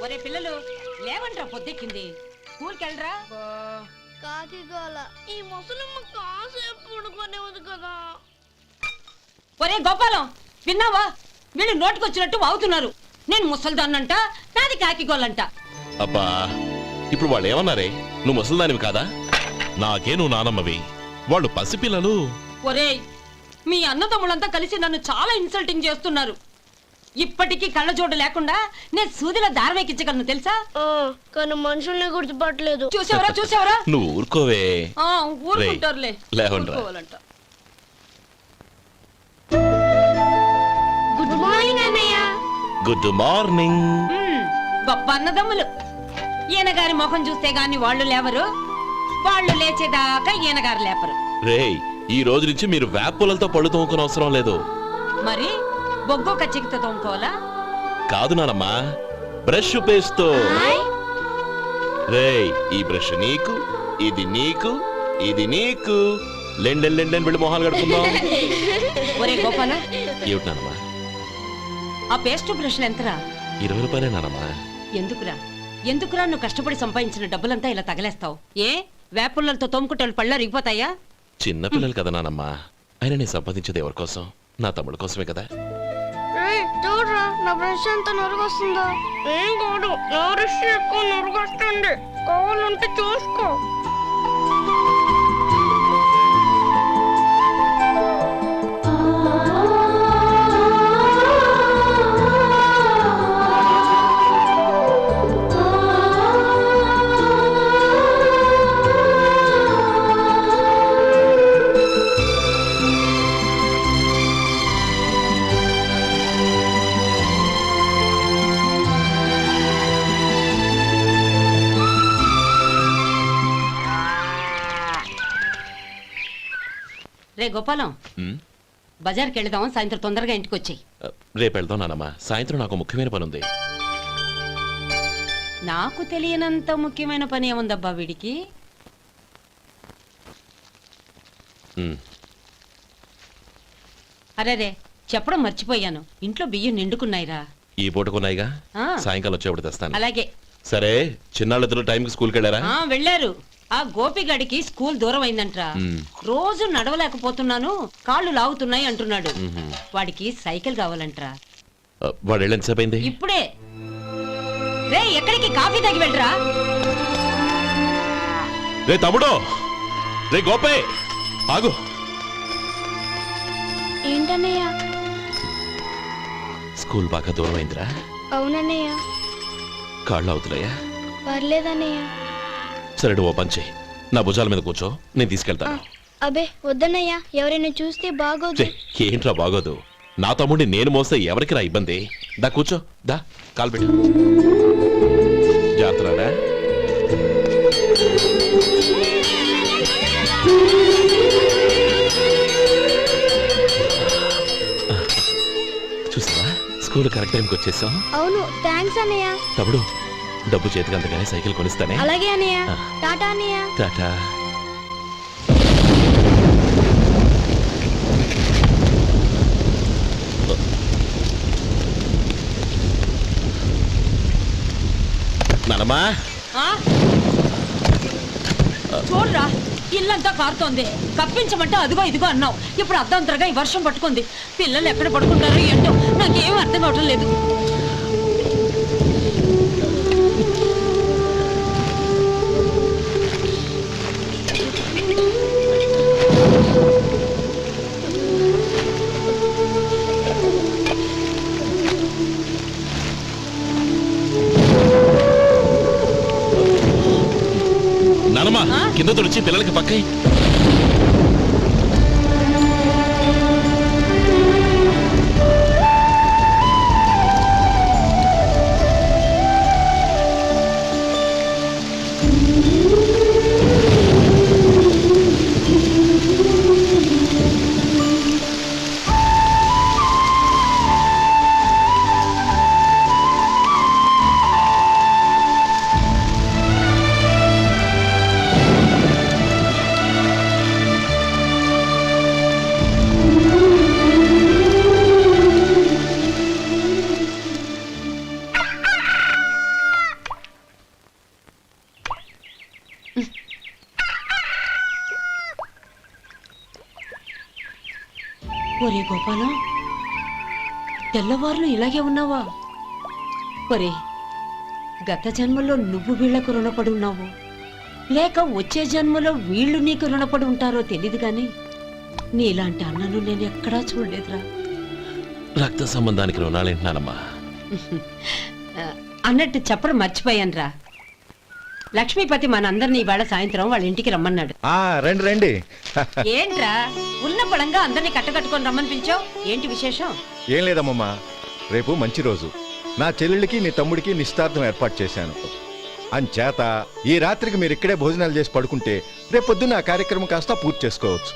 ఒరే పిల్లలు లేవంట్రా, పొద్దెక్కింది. స్కూల్కి వెళ్ళరా. కాకిగోల ఈ ముసలమ్మ కాసేపు పడుకునేది కదా. ఒరే గోపాలం, విన్నావా? వీళ్ళు నోటికొచ్చినట్టు వాగుతున్నారు. నేను ముసల్దాన్నంట, నాది కాకిగోలంట. అబ్బా, ఇప్పుడు వాళ్ళు ఏమన్నారే? నువ్వు ముసల్దానివి కాదా? నాకే నువ్వు నానమ్మవి, వాళ్ళు పసిపిల్లలు. ఒరే, మీ అన్నదమ్ములంతా కలిసి నన్ను చాలా ఇన్సల్టింగ్ చేస్తున్నారు. ఇప్పటికీ కళ్ళజోడు లేకుండా నేను సూదిలో దారం ఎక్కించగలను తెలుసా? కానీ మనుషుల్ని గుర్తుపట్టలేదు. చూసావరా చూసావరా? నువ్వు ఊరుకోవే. ఊరుకుంటారులే. లేవండ్రా. గుడ్ మార్నింగ్ అన్నయ్య. Good morning. గొప్ప అన్నదమ్ములు. ఈయనగారి ముఖం చూస్తే గాని వాళ్ళు లేవరు, వాళ్ళు లేచేదాకా ఈయనగారు లేపరు. రేయ్, ఈ రోజు నుంచి మీరు వేపులతో పళ్ళు తోముకునే అవసరం లేదు. మరి బొగ్గో కచ్చికితో తోముకోవాలా? కాదు నానమ్మా, బ్రష్ పేస్తో. రేయ్, ఈ బ్రష్ నీకు, ఇది నీకు, ఇది నీకు. లెండెన్ వెళ్ళి మొహాలు కడుకుందాం. ఒరే గోపాల, ఏమిటి నానమ్మా? ఆ పేస్ట్ బ్రష్లు ఎంతరా? 20 రూపాయలే నానమ్మా. ఎందుకురా నువ్వు కష్టపడి సంపాదించిన డబ్బులంతా ఇలా తగలేస్తావు? ఏ వేపుల్లలతో తోముకుంటే పళ్ళ రిగిపోతాయా? చిన్న పిల్లలు కదా నానమ్మా. అయినా నేను సంపాదించేది ఎవరి కోసం? నా తమ్ముడు కోసమే కదా. చూడరా, నా బ్రష్ ఎంత నొరుగొస్తుందో. ఏం కాదు, నా బ్రష్ ఎక్కువ నొరుగొస్తుంది. కావాలంటే చూసుకో. రే గోపాలం, బజార్కి వెళదాం. సాయంత్రం తొందరగా ఇంటికి వచ్చాయి. రేపు వెళ్దాం నానమ్మా. సాయంత్రం నాకు ముఖ్యమైన పని ఉంది. నాకు తెలియనంత ముఖ్యమైన పని ఏముందబ్బా వీడికి? అరే చెప్పడం మర్చిపోయాను, ఇంట్లో బియ్యం నిండుకున్నాయిరా. ఈ పూటకున్నాయిగా, సాయంకాలం వచ్చేప్పుడు తెస్తాను. అలాగే. సరే, చిన్నాళ్ళిద్దరు టైంకి స్కూల్కి వెళ్ళారా? వెళ్ళారు. ఆ గోపిగడికి స్కూల్ దూరం అయిందంట్రా. రోజు నడవలేకపోతున్నాను, కాళ్ళు లాగుతున్నాయి అంటున్నాడు. వాడికి సైకిల్ కావాలంట్రా. వాడు వెళ్ళి ఎంతసేపు అయింది? ఇప్పుడే. రే, ఎక్కడికి? కాఫీ తాగి వెళ్ళరా. రే తమ్ముడు, రే గోపే, ఆగు. ఏంటన్నయ్య? స్కూల్ బాగా దూరం అయిందిరా. అవునన్నయ్య. కాళ్ళు అవుతున్నాయా? పర్లేదన్నయ్య. సరే, ఓ పని చెయ్యి, నా భుజాల మీద కూర్చో, నేను తీసుకెళ్తాను. అబే వద్దన్నయ్య, ఎవరైనా చూస్తే బాగోదు. ఏంట్రా బాగోదు? నా తమ్ముడిని నేను మోస్తే ఎవరికి రా ఇబ్బంది? దా కూర్చో, దా కాలు పెట్టు. జాగ్రత్తరా. చూసావా, స్కూల్ కరెక్ట్ టైంకి వచ్చేసాం. అవును, థ్యాంక్స్ అన్నయ్య. తమ్ముడు, డబ్బు చేతికి అంతగానే సైకిల్ కొనిస్తానే. అలాగే అన్నయ్య. టాటా అన్నయ్య. టాటా. నానమ్మా, చూడరా, ఇల్లంతా కారుతోంది. కప్పించమంటే అదిగో ఇదిగో అన్నావు, ఇప్పుడు అర్ధంతరగా ఈ వర్షం పట్టుకుంది. పిల్లలు ఎక్కడ పడుకుంటారో ఏంటో నాకేం అర్థం కావటం లేదు. నానమ్మా, కింద తుడిచి పిల్లలకి పక్కై. ఒరే గోపాలం, తెల్లవారులు ఇలాగే ఉన్నావా? ఒరే, గత జన్మలో నువ్వు వీళ్లకు రుణపడి ఉన్నావు, లేక వచ్చే జన్మలో వీళ్ళు నీకు రుణపడి ఉంటారో తెలీదు గాని నీలాంటి అన్నను నేను ఎక్కడా చూడలేదురా. రక్త సంబంధానికి రుణాలేంటున్నానమ్మా. అన్నట్టు చెప్పడం మర్చిపోయానురా. లక్ష్మీపతి మనందరినీ ఇవాళ సాయంత్రం వాళ్ళ ఇంటికి రమ్మన్నాడు. రండి రండి. ఏంట్రా ఉన్న బలంగా అందరినీ కట్టకట్టుకొని రమ్మని పిలిచావు? ఏంటి విశేషం? ఏం లేదమ్మమ్మా, రేపు మంచి రోజు. నా చెల్లెళ్ళకి నీ తమ్ముడికి నిశ్చితార్థం ఏర్పాటు చేశాను. అంచేత ఈ రాత్రికి మీరు ఇక్కడే భోజనాలు చేసి పడుకుంటే రేపు పొద్దున్న ఆ కార్యక్రమం కాస్త పూర్తి చేసుకోవచ్చు.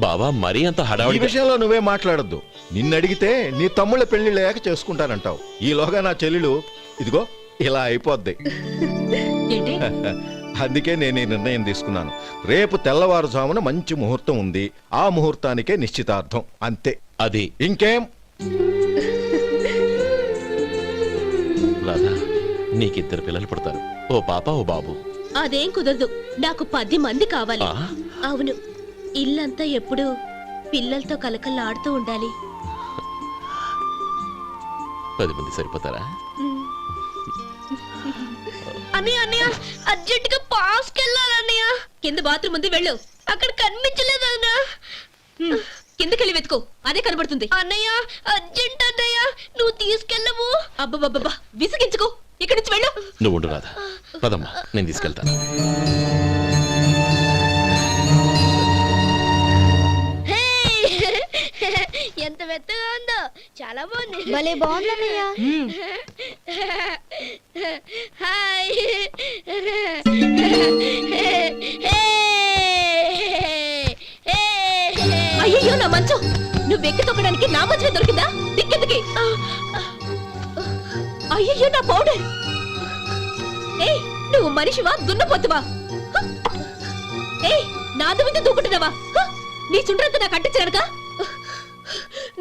బావా, మరీ అంత ఈ హడావిడి విషయంలో నువ్వే మాట్లాడొద్దు. నిన్ను అడిగితే నీ తమ్ముళ్ళ పెళ్లిళ్ళయ్యాక చేసుకుంటానంటావు. ఈలోగా నా చెల్లెలు ఇదిగో ఇలా అయిపోద్ది. ఏంటి? అందుకే నేను ఈ నిర్ణయం తీసుకున్నాను. రేపు తెల్లవారుజామున మంచి ముహూర్తం ఉంది. ఆ ముహూర్తానికే నిశ్చితార్థం, అంతే. అది ఇంకేం? రాధా, నీకిద్దరు పిల్లలు పుడతారు, ఓ పాప ఓ బాబు. అదేం కుదరదు, నాకు 10 మంది కావాలి. ఆ? అవును, ఇల్లంతా ఎప్పుడు పిల్లలతో కలకల్లాడుతూ ఉండాలి. 10 మంది సరిపోతారా? అన్నయ్య అన్నయ్య, అర్జెంట్ గా పాస్కి వెళ్ళాలన్నయ్య. కింద బాత్రూమ్ ఉంది, వెళ్ళు. అక్కడ కనిపించలేదు అన్న. కిందకెళ్ళి వెతుకో, అదే కనబడుతుంది. అన్నయ్య అర్జెంట్ అన్నయ్య, నువ్వు తీసుకెళ్ళవు. అబ్బబ్బబ్బా, విసిగించుకో, ఇక్కడి నుంచి వెళ్ళు. నువ్వు ఉండు రాధా, పదమ్మా, నేను తీసుకెళ్తాను. ఎంత మెత్తగా ఉందో, చాలా బాగుంది. భలే బాగుంది అన్నయ్య. హాయ్. అయ్యో నా మంచం, నువ్వు ఎక్కి తొక్కడానికి నా మంచమే దొరికిందా? దిక్కెందుకి? అయ్యో నా పౌడర్. ఏయ్, నువ్వు మనిషివా దున్నపోతువా? ఏయ్, నాది మీద దూకుంటున్నావా? నీ చుండ్రంతా నాకు అంటించారుగా.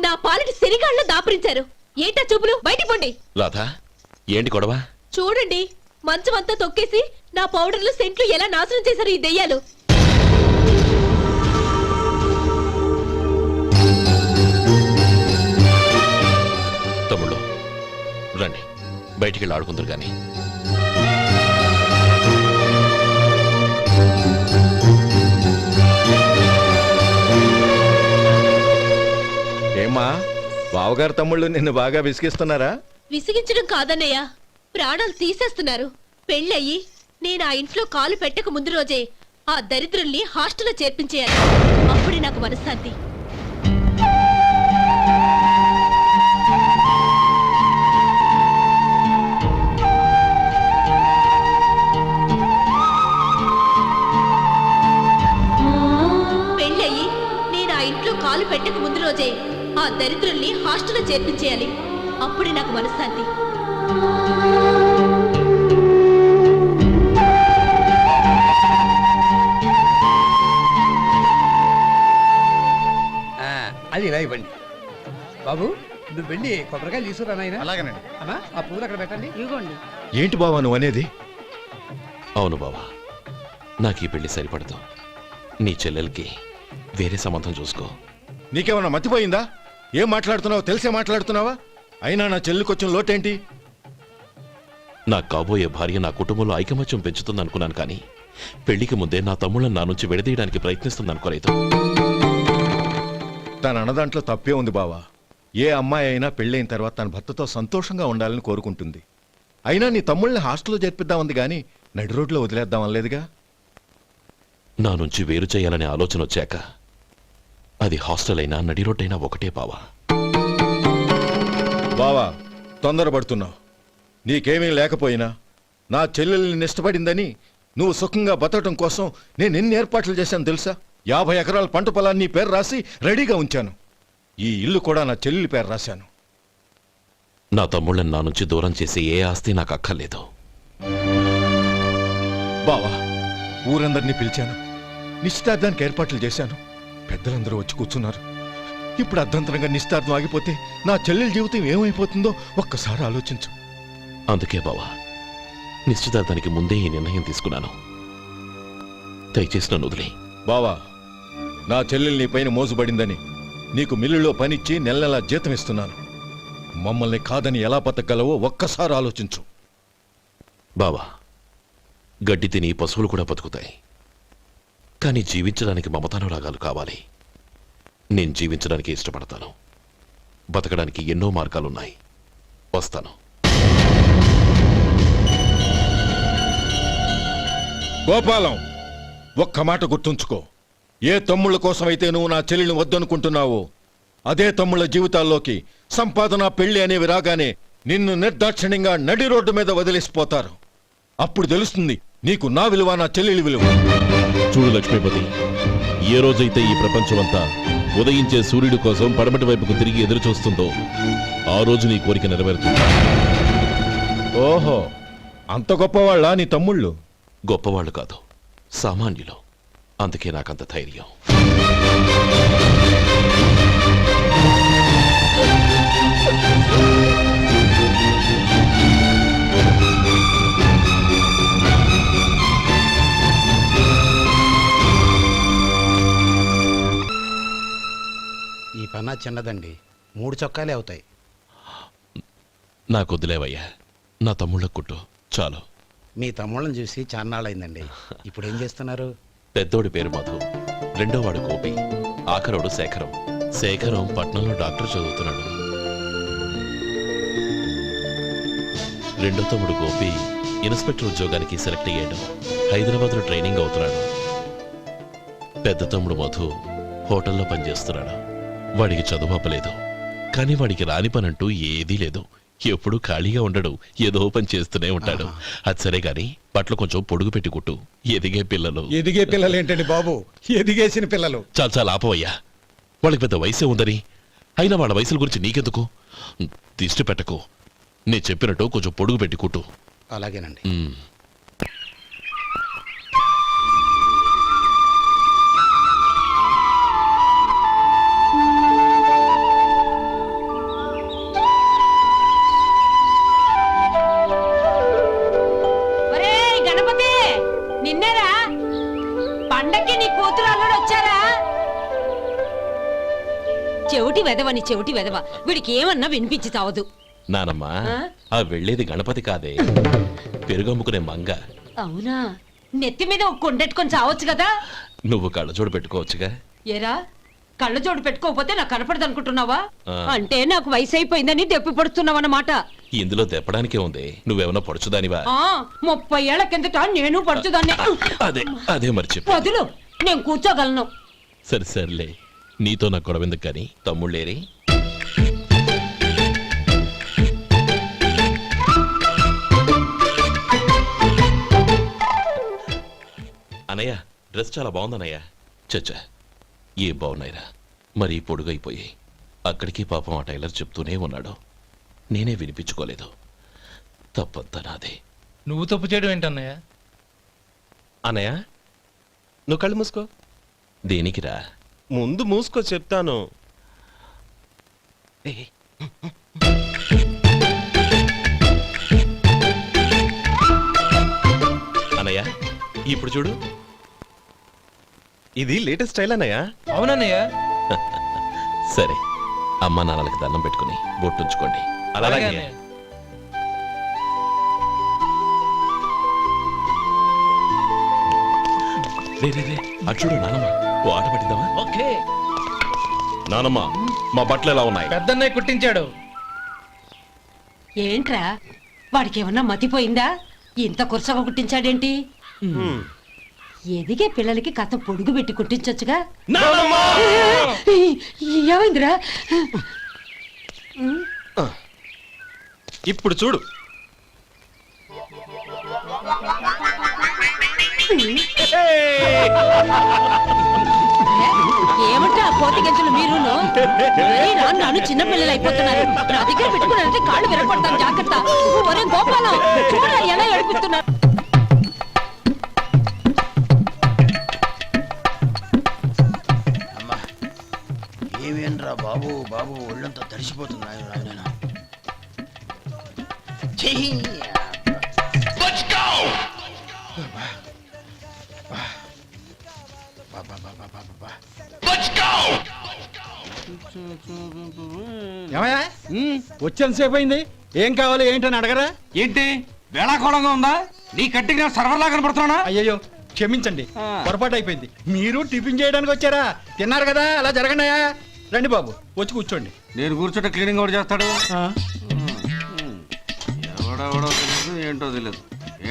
నా పాలిటి శనిగాళ్ళలో దాపరించారు. ఏంటా చూపులు? బయటికి పోండి. రాధా, ఏంటి గొడవ? చూడండి, మంచం అంతా తొక్కేసి నా పౌడర్లు సెంట్లు ఎలా నాశనం చేశారు ఈ దెయ్యాలు. తమ్ముళ్ళు రండి, బయటికి వెళ్ళి ఆడుకుందరు కానీ. ఏమ్మా, బావగారు తమ్ముళ్ళు నిన్ను బాగా విసిగిస్తున్నారా? విసిగించడం కాదన్నయ్య, ప్రాణాలు తీసేస్తున్నారు. పెళ్ళయి నేను ఆ ఇంట్లో కాలు పెట్టక ముందు రోజే ఆ దరిద్రుల్ని హాస్టల్లో చేర్పించేయాలి. అప్పుడే నాకు మనశ్శాంతి. పెళ్ళయి నేను ఆ ఇంట్లో కాలు పెట్టక ముందు రోజే ఆ దరిద్రుల్ని హాస్టల్లో చేర్పించేయాలి. అప్పుడే నాకు మనశ్శాంతి. అది ఇలా ఇవ్వండి బాబు. నువ్వు వెళ్ళి కొబ్బరికాయలు తీసుకురా నాయనా. అలాగేనండి. అమ్మా, ఆ పువ్వులు అక్కడ పెట్టండి. ఇవ్వండి. ఏంటి బావా నువ్వు అనేది? అవును బావా, నాకు ఈ పెళ్లి సరిపడదు. నీ చెల్లెలకి వేరే సంబంధం చూసుకో. నీకేమన్నా మతిపోయిందా? ఏం మాట్లాడుతున్నావో తెలిసే మాట్లాడుతున్నావా? అయినా నా చెల్లికొచ్చిన లోటేంటి? నా కాబోయే భార్య నా కుటుంబంలో ఐకమత్యం పెంచుతుంది అనుకున్నాను, కానీ పెళ్లికి ముందే నా తమ్ముళ్ళని నా నుంచి విడదీయడానికి ప్రయత్నిస్తుంది అనుకోలేదు. తన అన్నదాంట్లో తప్పే ఉంది బావా. ఏ అమ్మాయి అయినా పెళ్ళైన తర్వాత తన భర్తతో సంతోషంగా ఉండాలని కోరుకుంటుంది. అయినా నీ తమ్ముళ్ళని హాస్టల్లో చేర్పిద్దామంది కానీ నడి రోడ్లో వదిలేద్దాం అనలేదుగా. నా నుంచి వేరు చేయాలనే ఆలోచన వచ్చాక అది హాస్టల్ అయినా నడి రోడ్డైనా ఒకటే బావా. బావా, తొందరపడుతున్నావు. నీకేమీ లేకపోయినా నా చెల్లెల్ని ఇష్టపడిందని నువ్వు సుఖంగా బతకడం కోసం నేను ఎన్ని ఏర్పాట్లు చేశాను తెలుసా? 50 ఎకరాల పంట పొలాన్ని నీ పేరు రాసి రెడీగా ఉంచాను. ఈ ఇల్లు కూడా నా చెల్లెలి పేరు రాశాను. నా తమ్ముళ్ళని నా నుంచి దూరం చేసే ఏ ఆస్తి నాకు అక్కర్లేదు. బావా, ఊరందరినీ పిలిచాను, నిశ్చితార్థానికి ఏర్పాట్లు చేశాను. పెద్దలందరూ వచ్చి కూర్చున్నారు. ఇప్పుడు అర్ధంతరంగా నిశ్చితార్థం ఆగిపోతే నా చెల్లెలి జీవితం ఏమైపోతుందో ఒక్కసారి ఆలోచించు. అందుకే బావా, నిశ్చితార్థానికి ముందే ఈ నిర్ణయం తీసుకున్నాను. దయచేసి నన్ను వదిలే. బావా, నా చెల్లెలు నీ పైన మోసుబడిందని నీకు మిల్లులో పనిచ్చి నెల నెలా జీతం ఇస్తున్నాను. మమ్మల్ని కాదని ఎలా బతకగలవో ఒక్కసారి ఆలోచించు. బావా, గడ్డి తిని పశువులు కూడా బతుకుతాయి. కానీ జీవించడానికి మమతానురాగాలు కావాలి. నేను జీవించడానికి ఇష్టపడతాను. బతకడానికి ఎన్నో మార్గాలున్నాయి. వస్తాను. గోపాలం, ఒక్క మాట గుర్తుంచుకో. ఏ తమ్ముళ్ళ కోసమైతే నువ్వు నా చెల్లిని వద్దనుకుంటున్నావో అదే తమ్ముళ్ళ జీవితాల్లోకి సంపాదన, పెళ్లి అనేవి రాగానే నిన్ను నిర్దాక్షిణ్యంగా నడి రోడ్డు మీద వదిలేసిపోతారు. అప్పుడు తెలుస్తుంది నీకు నా విలువ, నా చెల్లెలి విలువ. చూడు లక్ష్మీపతి, ఏ రోజైతే ఈ ప్రపంచమంతా ఉదయించే సూర్యుడి కోసం పడమటి వైపుకు తిరిగి ఎదురు చూస్తుందో ఆ రోజు నీ కోరిక నెరవేరుతుంది. ఓహో, అంత గొప్పవాళ్ళ నీ తమ్ముళ్ళు? గొప్పవాళ్ళు కాదు, సామాన్యులు. అందుకే నాకంత ధైర్యం. ఈ పన్నా చిన్నదండి, 3 చొక్కాలే అవుతాయి. నాకొద్దులేవయ్యా, నా తమ్ముళ్ళ కుట్టు చాలు. మీ తమ్ముళ్ళని చూసి చాన్నాళ్ళైందండి. ఇప్పుడు ఏం చేస్తున్నారు? పెద్దోడి పేరు మధు, రెండోవాడు గోపి, ఆఖరోడు శేఖరం. శేఖరం పట్నంలో డాక్టర్ చదువుతున్నాడు. రెండో తమ్ముడు గోపి ఇన్స్పెక్టర్ ఉద్యోగానికి సెలెక్ట్ అయ్యాడు. హైదరాబాద్లో ట్రైనింగ్ అవుతున్నాడు. పెద్ద తమ్ముడు మధు హోటల్లో పనిచేస్తున్నాడు. వాడికి చదువు అప్పలేదు, కానీ వాడికి రాని పనంటూ ఏదీ లేదు. ఎప్పుడు ఖాళీగా ఉండడు, ఏదో పని చేస్తూనే ఉంటాడు. అది సరే గాని బట్టలు కొంచెం పొడుగు పెట్టి కుట్టు. ఎదిగే పిల్లలు. ఎదిగే పిల్లలు ఏంటండి బాబు, ఎదిగేసిన పిల్లలు. చాలా చాలా ఆపవయ్యా, వాళ్ళకి పెద్ద వయసే ఉందని. అయినా వాళ్ళ వయసుల గురించి నీకెందుకు? దిష్టి పెట్టకు. నేను చెప్పినట్టు కొంచెం పొడుగు పెట్టి కుట్టు. అలాగేనండి. ఒరేయ్ గణపతి, నిన్నేరా? పండక్కి నీ కూతురు అల్లుడు వచ్చారా? చెవిటి వెదవని చెవిటి వెదవ, వీడికి ఏమన్నా వినిపించి తావదు. నానమ్మా, ఆ వెళ్ళేది గణపతి కాదే, పెరుగమ్ముకునే మంగ. అవునా? నెత్తి మీద ఒక కొండెట్టుకొని చావచ్చు కదా. నువ్వు కళ్ళజోడు పెట్టుకోవచ్చుగా. ఏరా, కళ్ళ జోడు పెట్టుకోకపోతే నాకు కనపడదు అనుకుంటున్నావా? ఆ. అంటే నాకు వయసు అయిపోయిందని దెప్పి పడుతున్నావన్నమాట. ఇందులో తెప్పడానికే ఉంది. నువ్వేమన్నా పడుచుదానివా? 30 ఏళ్ల కిందట నేను పడుచుదాన్ని. అదే అదే మరి చెప్పు. వదులు, నేను కూర్చోగలను. సరే సర్లే, నీతో నాకు గొడవ ఎందుకు కానీ. తమ్ముళ్ళేరి? అనయ్య, డ్రెస్ చాలా బాగుందన్నయ్య. చచ్చా, ఏ బాగున్నాయిరా, మరీ పొడుగైపోయి. అక్కడికి పాపం ఆ టైలర్ చెప్తూనే ఉన్నాడు, నేనే వినిపించుకోలేదు. తప్పంతా నాదే. నువ్వు తప్పు చేయడం ఏంటన్నయ్య? అన్నయ్య, నువ్వు కళ్ళు మూసుకో. దేనికిరా? ముందు మూసుకో చెప్తాను. అన్నయ్య, ఇప్పుడు చూడు. ఇది లేటెస్ట్ స్టైల్ అన్నయ్య. అవునన్నయ్య. సరే, అమ్మా నాన్నలకి దండం పెట్టుకుని బొట్టుంచుకోండి. అలాగే అలాగే. అన్నయ్య. రే రే రే, అటు చూడు నానమ్మ, ఓ ఆట పట్టిద్దామా? ఓకే. నానమ్మ, మా బట్టలు ఎలా ఉన్నాయి? పెద్దన్నయ్య కుట్టించాడు. ఏంట్రా, వాడికి ఏమన్నా మతిపోయిందా? ఇంత కురసగా కుట్టించాడేంటి? ఎదిగే పిల్లలకి కథ పొడుగు పెట్టి కుట్టించొచ్చుగా. ఏమైందిరా? ఇప్పుడు చూడు. ఏమంటే ఆ కోతి గంజలు మీరును? నాను చిన్న పిల్లలు అయిపోతున్నారు. నా దగ్గర పెట్టుకున్నారంటే కాళ్ళు విరగొడతాను, జాగ్రత్త. ఒరే గోపాలం, చూడరా ఎలా ఏడిపిస్తున్నారు. ఏమేంట్రా బాబు, బాబు ఒళ్ళంతా తడిసిపోతుంది. ఏమయ్యా వచ్చేంతసేపు అయింది, ఏం కావాలి ఏంటని అడగరా? ఏంటి వేళాకోళంగా ఉందా? నీ కట్టిగా సర్వర్ లా కనపడుతున్నా? అయ్యయ్యో క్షమించండి, పొరపాటు అయిపోయింది. మీరు టిఫిన్ చేయడానికి వచ్చారా? తిన్నారు కదా, అలా జరగండియా. రండి బాబు, వచ్చి కూర్చోండి. నేను కూర్చుంటే క్లీనింగ్ కూడా చేస్తాడు. ఆ, ఎవడెవడో తెలియదు, ఏంటో తెలియదు.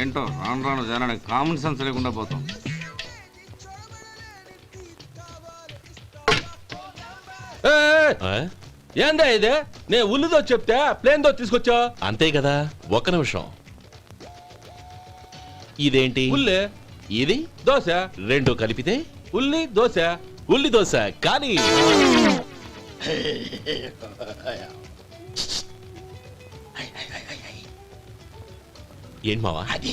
ఏంటో రాను రాను జనానికి కామన్ సెన్స్ లేకుండా పోతాం. ఆ? ఏందా ఇదే? నేను ఉల్లిదో చెప్తే ప్లేన్ దో తీసుకొచ్చా. అంతే కదా, ఒక్క నిమిషం. ఇదేంటి? ఉల్లి ఇది దోశ, రెండు కలిపితే ఉల్లి దోశ. ఉల్లి దోశ. కానీ ఏంటి మావా? అది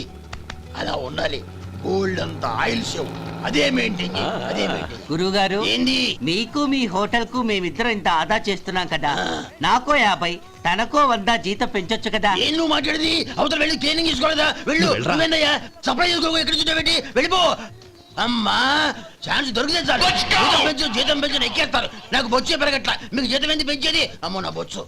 అలా ఉండాలి. గోల్డ్ అంత ఆయిల్ షో అదే మెయింటైన్ చేయి, అదే మెయింటైన్. గురువుగారు, ఏంది? మీకు మీ హోటల్ కు మేమిద్దరం ఇంత ఆదా చేస్తున్నాం కదా, నాకో 50 తనకో 100 జీతం పెంచొచ్చు కదా. ఏం నువ్వు మాట్లాడేది? అవతల వెళ్ళి ట్రైనింగ్ తీసుకోలేదా? వెళ్ళు. నువ్వేందయ్యా సప్లై చేసుకో, ఎక్కడ చూడబెట్టి వెళ్ళిపో. అమ్మా ఛాన్స్ దొరికితే చాలు. జీతం పెంచు ఎక్కేస్తారు. నాకు బొచ్చే పెరగట్ల, మీకు జీతం ఎందుకు పెంచేది? అమ్మో నా బొచ్చు.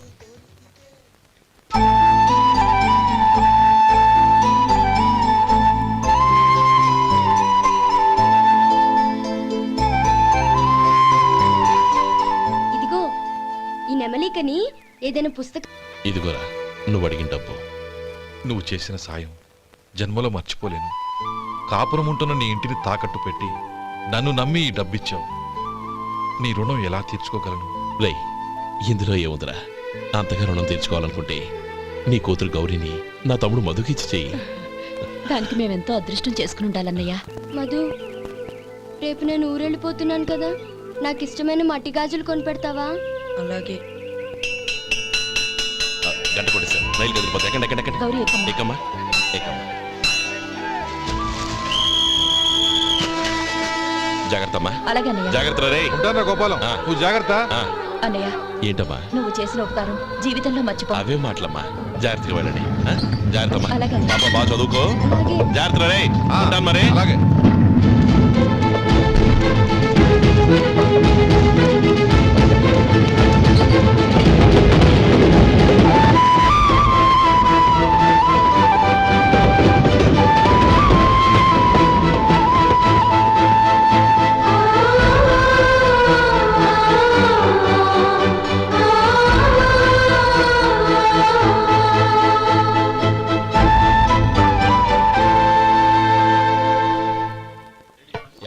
ఇదిగో ఈ నెమలికని ఏదైనా పుస్తకం. ఇదిగోరా, నువ్వు అడిగిన డబ్బు. నువ్వు చేసిన సాయం జన్మలో మర్చిపోలేను. కాపురం ఉంటున్న నీ ఇంటిని తాకట్టు పెట్టి నన్ను నమ్మి ఈ డబ్బిచ్చావు. నీ రుణం ఎలా తీర్చుకోగలను? రేయ్, ఇందులో ఏముందిరా? అంతగా రుణం తీర్చుకోవాలనుకుంటే నీ కూతురు గౌరీని నా తమ్ముడు మధుకిచ్చి చెయ్యి. దానికి మేమెంతో అదృష్టం చేసుకుని ఉండాలన్నయ్య. మధు, రేపు నేను ఊరెళ్ళిపోతున్నాను కదా, నాకు ఇష్టమైన మట్టి గాజులు కొని పెడతావా? అలాగే. గంట కొట్టేశాను, రైలు కదిలిపోతే ఎక్కండి ఎక్కండి ఎక్కండి. గౌరీ ఎక్కమ్మా. ఎక్కమ్మా ఎక్కమ్మా. జాగ్రత్త అమ్మా. అలాగే అన్నయ్య. జాగ్రత్త రే. ఉంటానా గోపాలం, ఆ. నువ్వు జాగ్రత్త. ఆ, అన్నయ్య, ఏంటమ్మా? నువ్వు చేసిన ఉపకారం జీవితంలో మర్చిపో. అవే మాటలమ్మా. జాగ్రత్తగా వెళ్ళండి. ఆ? జాగ్రత్త అమ్మా. అలాగే. పాప బాగా చదువుకో. అలాగే. జాగ్రత్త రే. ఆ, ఉంటాను మరి. అలాగే.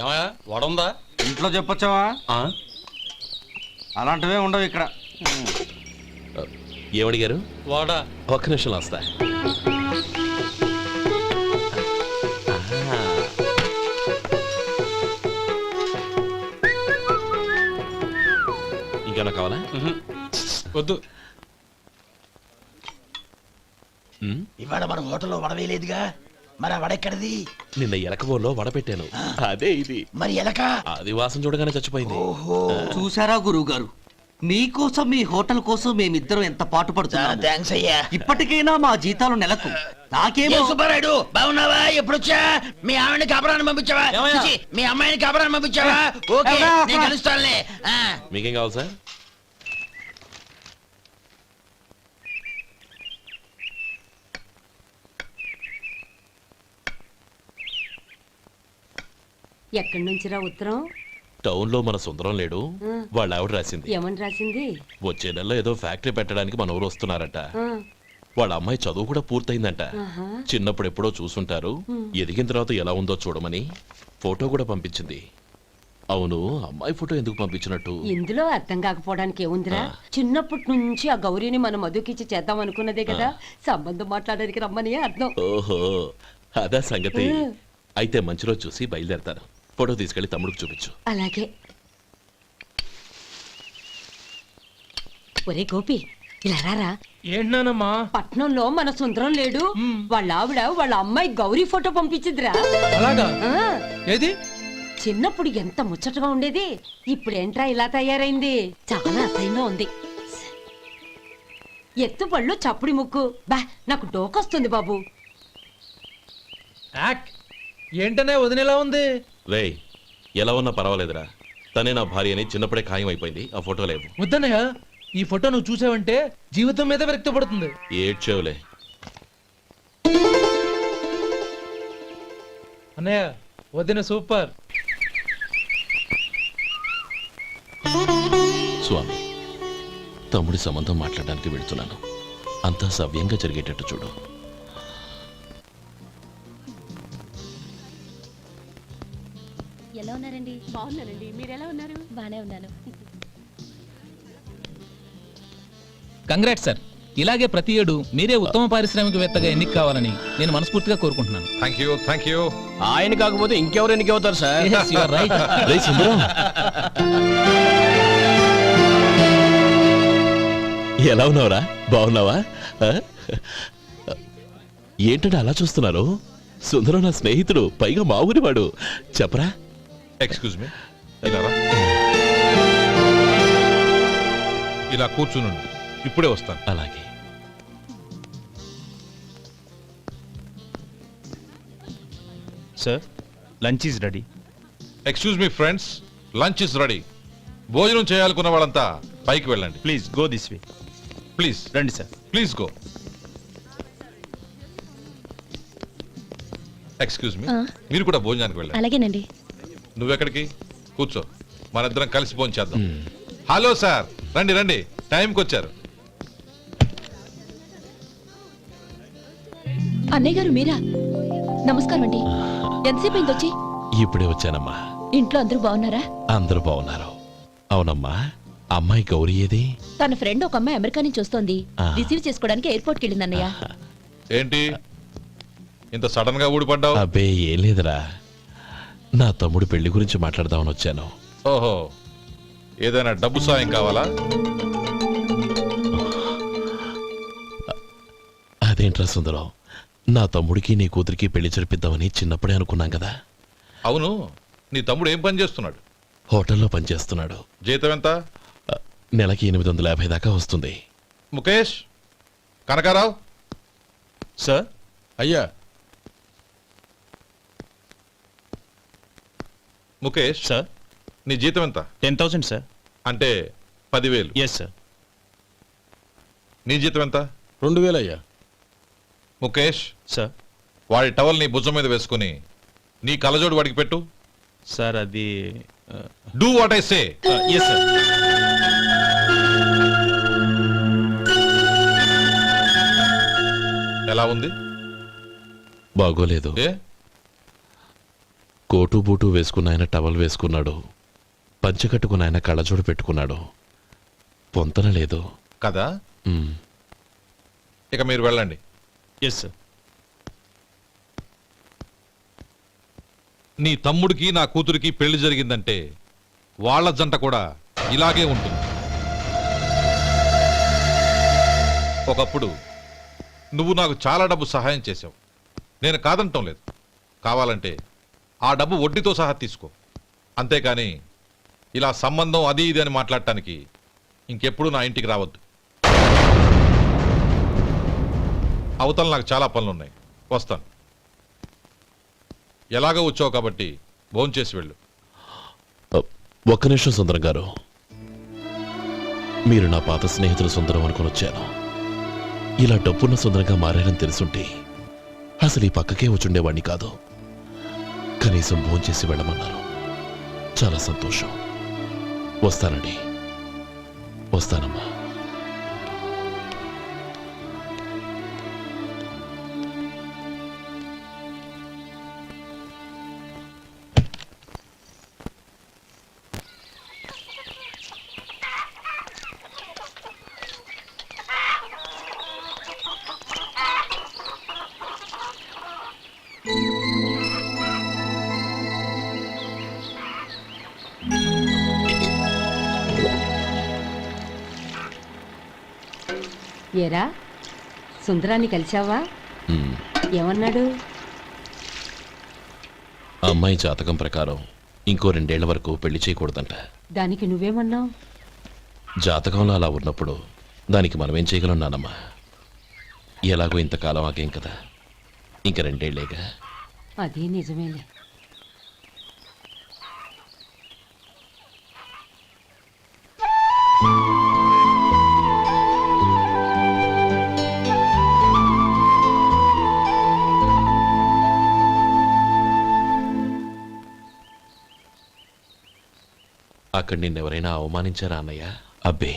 ఏమయ్యా వడుందా? ఇంట్లో చెప్పొచ్చావా? అలాంటివే ఉండవు ఇక్కడ. ఏమడిగారు? వాడా ఒక్క నిమిషంలో వస్తా. ఇంకేమన్నా కావాలా? వద్దు. ఉమ్, ఇవాళ మన హోటల్లో వడవేయలేదుగా, మరి ఆ వడెక్కడిది? నిన్న ఎలకబోలో వడపెట్టాను. అదే ఇది. మరి ఎలక? అది వాసన చూడగానే చచ్చిపోయింది. ఓహో, చూసారా గురువు గారు, మీకోసం మీ హోటల్ కోసం మేమిద్దరం ఎంత పాటు పడుతున్నాం. థ్యాంక్స్ అయ్యా. ఇప్పటికైనా మా జీతాలు నెలకు నాకేమో. ఏ సుబ్బారాయుడు, బాగున్నావా? ఎప్పుడొచ్చా? మీ ఆవిడని కాపురాన్ని పంపించావా? ఏమయ్యా? చిచి, మీ అమ్మాయిని కాపురాన్ని పంపించావా? ఓకే, ఏమయ్యా? నేను కలుస్తానులే. ఆ. మీకేం కావాలి సార్? ఎక్కడి నుంచిరా ఉత్తరం? టౌన్ లో మన సుందరం లేడు, వాళ్ళ ఆవిడ రాసింది. ఏమని రాసింది? వచ్చే నెలలో ఏదో ఫ్యాక్టరీ పెట్టడానికి మన ఊరు వస్తున్నారట. ఆ, వాళ్ళ అమ్మాయి చదువు కూడా పూర్తయిందంట. ఆహా. చిన్నప్పుడు ఎప్పుడో చూసుంటారు, ఎదిగిన తర్వాత ఎలా ఉందో చూడమని ఫోటో కూడా పంపించింది. అవును, అమ్మాయి ఫోటో ఎందుకు పంపించినట్టు? ఇందులో అర్థం కాకపోవడానికి ఏముందిరా? చిన్నప్పటి నుంచి ఆ గౌరీని మనం మధుకిచ్చి చేద్దాం అనుకున్నదే కదా, సంబంధం మాట్లాడడానికి రమ్మని అర్థం. ఓహో, అదా సంగతి. అయితే మంచి రోజు చూసి బయలుదేరతాను. ఫోటో తీసుకెళ్లి తమ్ముడికి చూపించు. అలాగే. ఒరే గోపి, ఇలా రారా. ఏంటన్నానమ్మా? పట్నంలో మన సుందరం లేడు, వాళ్ళ ఆవిడ వాళ్ళ అమ్మాయి గౌరీ ఫోటో పంపించిద్రా. అలాగా? ఆ, ఏది? చిన్నప్పుడు ఎంత ముచ్చటగా ఉండేది, ఇప్పుడు ఏంట్రా ఇలా తయారైంది? చాలా అసహ్యంగా ఉంది. ఎత్తుపళ్ళు చప్పుడి ముక్కు, బా నాకు డోకొస్తుంది బాబు. యాక్ ఏంటనే వదినేలా ఉంది? రేయ్, ఎలా ఉన్నా పర్వాలేదురా. తనే నా భార్య అని చిన్నప్పుడే ఖాయం అయిపోయింది. ఆ ఫోటో లేవు. వద్దన్నయ్య, ఈ ఫోటో నువ్వు చూసావంటే జీవితం మీద వ్యక్తపడుతుంది. ఏడ్చేవులే. అన్నయ్య వదిన సూపర్. స్వామి, తమ్ముడి సంబంధం మాట్లాడడానికి వెళ్తున్నాను. అంతా సవ్యంగా జరిగేటట్టు చూడు. ఎలా ఉన్నారండి? బాగున్నానండి. మీరు ఎలా ఉన్నారు? బానే ఉన్నాను. Congrats sir. ఇలాగే ప్రతి ఏడు మీరే ఉత్తమ పారిశ్రామికవేత్తగా ఎన్నిక కావాలని నేను మనస్ఫూర్తిగా కోరుకుంటున్నాను. Thank you. ఆయన కాకపోతే ఇంకెవరు ఎన్నిక అవుతారు sir? Yes, you are right. రేయ్ సుందరం, ఎలా ఉన్నావురా? బాగున్నావా? ఆ? ఏంటంటే అలా చూస్తున్నారు? సుందరం నా స్నేహితుడు, పైగా మా ఊరివాడు. చెప్పరా? ఎక్స్క్యూజ్ మీ, ఇలా రా. ఇలా కూర్చునుండు, ఇప్పుడే వస్తాను. అలాగే. Sir, lunch is ready. Excuse me friends, lunch is ready. భోజనం చేయాలనుకున్న వాళ్ళంతా పైకి వెళ్ళండి. Please go this way. Please రండి sir. Please go. Excuse me, మీరు కూడా భోజనానికి వెళ్ళండి. అలాగేనండి. నువ్వెక్కడికి? కూర్చో, మనిద్దరం కలిసి భోజనం చేద్దాం. హలో సార్, రండి రండి, టైంకి వచ్చారు. అన్నయ్య గారు మీరా? నమస్కారం అండి. ఎంతసేపు అయింది వచ్చి? ఇప్పుడే వచ్చానమ్మా. ఇంట్లో అందరూ బాగున్నారా? అందరూ బాగున్నారు. అవునమ్మా, అమ్మాయి గౌరీ ఏది? తన ఫ్రెండ్ ఒక అమ్మాయి అమెరికా నుంచి వస్తోంది. ఆ. రిసీవ్ చేసుకోవడానికి ఎయిర్పోర్ట్ కి వెళ్ళింది అన్నయ్య. ఏంటి ఇంత సడన్ గా ఊడిపడ్డావు? అబ్బే ఏం లేదురా, నా తమ్ముడు పెళ్లి గురించి మాట్లాడదామని వచ్చాను. ఓహో, ఏదైనా డబ్బు సాయం కావాలా? అదేంట్రా సుందరం, నా తమ్ముడికి నీ కూతురికి పెళ్లి జరిపిద్దామని చిన్నప్పుడే అనుకున్నాం కదా. అవును, నీ తమ్ముడు ఏం పని చేస్తున్నాడు? హోటల్లో పనిచేస్తున్నాడు. జీతం ఎంత? నెలకి 850 దాకా వస్తుంది. ముఖేష్, కనకారావు. సార్. అయ్యా. ముఖేష్ సార్. నీ జీతం ఎంత? 10,000 సార్. అంటే 10,000. Yes sir. నీ జీతం ఎంత? 2,000 అయ్యా. ముఖేష్, సార్. వాడి టవల్ నీ భుజం మీద వేసుకుని నీ కలజోడు వాడికి పెట్టు. సార్ అది do what I say. Yes sir. ఎలా ఉంది? బాగోలేదు. ఏ? కోటు బూటు వేసుకున్న ఆయన టవల్ వేసుకున్నాడు, పంచె కట్టుకున్న ఆయన కళ్ళజోడు పెట్టుకున్నాడు. పొంతన లేదు కదా. ఉమ్. ఇక మీరు వెళ్ళండి. Yes sir. నీ తమ్ముడికి నా కూతురికి పెళ్లి జరిగిందంటే వాళ్ళ జంట కూడా ఇలాగే ఉంటుంది. ఒకప్పుడు నువ్వు నాకు చాలా డబ్బు సహాయం చేశావు, నేను కాదంటం లేదు. కావాలంటే ఆ డబ్బు వడ్డీతో సహా తీసుకో. అంతేకాని ఇలా సంబంధం అది ఇది అని మాట్లాడటానికి ఇంకెప్పుడు నా ఇంటికి రావద్దు. అవతల నాకు చాలా పనులున్నాయి, వస్తాను. ఎలాగో వచ్చావు కాబట్టి భోంచేసి వెళ్ళు. ఒక్క నిమిషం సుందరం గారు, మీరు నా పాత స్నేహితులు సుందరం అనుకుని వచ్చాను. ఇలా డబ్బున్న సుందరంగా మారారని తెలుసుంటే అసలు ఈ పక్కకే వచ్చుండేవాణ్ణి కాదు. కనీసం భోంచేసి వెళ్ళమన్నారు, చాలా సంతోషం. వస్తానండి. వస్తానమ్మా. ఏరా, సుందరాన్ని కలిశావా? ఉమ్. ఏమన్నాడు? అమ్మాయి జాతకం ప్రకారం ఇంకో 2 ఏళ్ల వరకు పెళ్లి చేయకూడదంట. దానికి నువ్వేమన్నావు? జాతకంలో అలా ఉన్నప్పుడు దానికి మనమేం చేయగలం నానమ్మా? ఎలాగో ఇంతకాలం ఆగేం కదా, ఇంక 2 ఏళ్లేగా. అది నిజమేలే. అక్కడ నిన్నెవరైనా అవమానించారా అన్నయ్య? అబ్బే,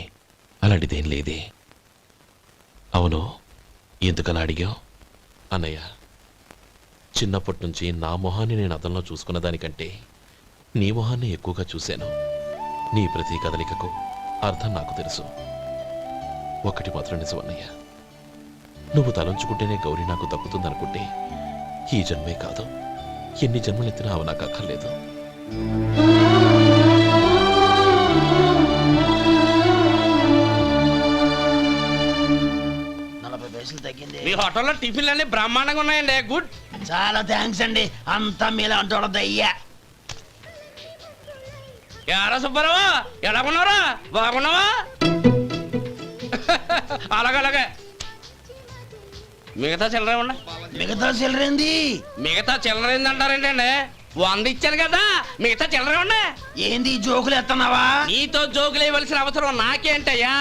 అలాంటిదేం లేదే. అవును, ఎందుకలా అడిగావు? అన్నయ్య, చిన్నప్పటి నుంచి నా మొహాన్ని నేను అద్దంలో చూసుకున్న దానికంటే నీ మొహాన్ని ఎక్కువగా చూశాను. నీ ప్రతి కదలికకు అర్థం నాకు తెలుసు. ఒకటి మాత్రం నిజం అన్నయ్య, నువ్వు తలంచుకుంటేనే గౌరీ నాకు దక్కుతుందనుకుంటే ఈ జన్మే కాదు, ఎన్ని జన్మలెత్తినా అవి నాకు అక్కర్లేదు. మీ హోటల్లో టిఫిన్లు అన్ని బ్రహ్మాండంగా ఉన్నాయండి. గుడ్, చాలా థ్యాంక్స్ అండి. అంతా మీలా అంటాడు అయ్యా. ఎరా సుబ్బారావు, ఎలా ఉన్నారా? బాగున్నావా? అలాగే మిగతా చిల్లర ఉన్నా. మిగతా చిల్లరేంది? మిగతా చిల్లరేంది అంటారేంటి అండి? 100 ఇచ్చాను కదా, మిగతా చిల్లరే ఉన్నా. ఏంది జోకులు ఎత్తన్నావా? నీతో జోకులు ఇవ్వాల్సిన అవసరం నాకేంటయ్యా?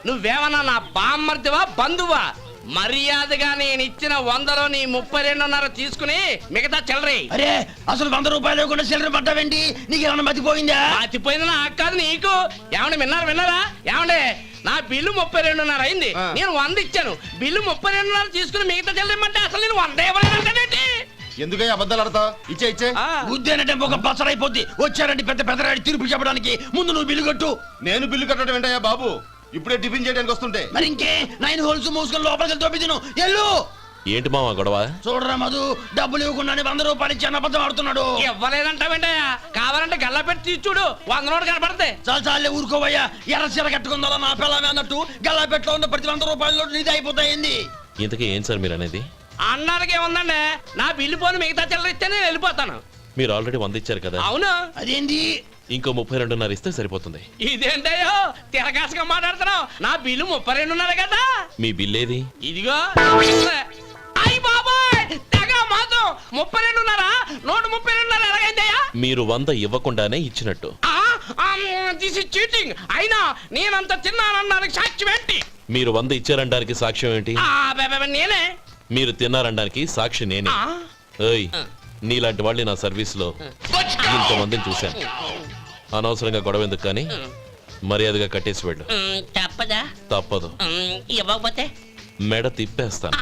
నువ్వేమన్నా నా బామ్మర్దివా, బంధువా? మర్యాదగా నేను ఇచ్చిన 100లో నీ 32.5 తీసుకుని మిగతా చిల్లరే. అరే, అసలు 100 రూపాయలు కూడా చిల్లర పడ్డావేంటి? నీకు ఏమన్నా మతిపోయిందా? మతిపోయింది నాకు కాదు, నీకు. ఏమండి విన్నారా? ఏమండి, నా బిల్లు 32.5 అయింది. నేను 100 ఇచ్చాను. బిల్లు 32.5 తీసుకుని మిగతా చిల్లరేమంటే అసలు నేను 100 ఇవ్వలేదంటే ఎందుకయ్యా అబద్ధాలు ఆడతా? ఇచ్చే ఉద్యానంటే ఒక పసరైపోద్ది. వచ్చారంటే పెద్ద పెద్దరాడి తీర్పు చెప్పడానికి ముందు నువ్వు బిల్లు కట్టు. నేను బిల్లు కట్టడం ఏంటయ్యా బాబు? ఇప్పుడే టిఫిన్ చేయడానికి వస్తుంటే. మరి ఇంకే 9 హోల్స్ మూసుకొని లోపలికి తోపి తిను. ఎల్లు. ఏంటి మావా గొడవ? చూడరా మధు, డబ్బులు ఇవ్వకుండానే 100 రూపాయలు ఇచ్చి అబద్ధం ఆడుతున్నాడు. ఇవ్వలేదంటావేంటయ్యా? కావాలంటే గల్లా పెట్టి తీర్చుడు, 100 నోటు కనపడతాయి. చాలే ఊరుకోవయ్యా. ఎర్ర చీర కట్టుకుందా నా పిల్లమే అన్నట్టు గల్లా పెట్టులో ఉన్న ప్రతి 100 రూపాయల నోటు నీది అయిపోతాయింది. ఇంతకీ ఏం సార్ మీరు అనేది? అన్నానికి ఏముందండి, నా బిల్లు పోను మిగతా చిల్లర ఇస్తే నేను వెళ్ళిపోతాను. మీరు ఆల్రెడీ 100 ఇచ్చారు కదా. అవును. అదేంటి? ఇంకో 32.5 ఇస్తే సరిపోతుంది. ఇదేంటయ్యో తిరగాసుగా మాట్లాడుతున్నావు? నా బిల్లు 32.5 కదా. మీ బిల్ ఏది? ఇదిగో. అయ్య బాబాయ్, తెగ మాతో 32.5 నోటు 32.5 ఎలాగైందయ్యా? మీరు 100 ఇవ్వకుండానే ఇచ్చినట్టు. This is cheating. అయినా నేనంత తిన్నానన్నానికి సాక్ష్యం ఏంటి? మీరు 100 ఇచ్చారనడానికి సాక్ష్యం ఏంటి? నేనే. మీరు తిన్నారనడానికి సాక్షి నేనే. ఏయ్, నీలాంటి వాళ్ళని నా సర్వీస్ లో ఇంతమందిని చూశాను. అనవసరంగా గొడవ ఎందుకు కానీ మర్యాదగా కట్టేసి వెళ్ళు. తప్పదా? తప్పదు. ఇవ్వకపోతే మెడ తిప్పేస్తాను.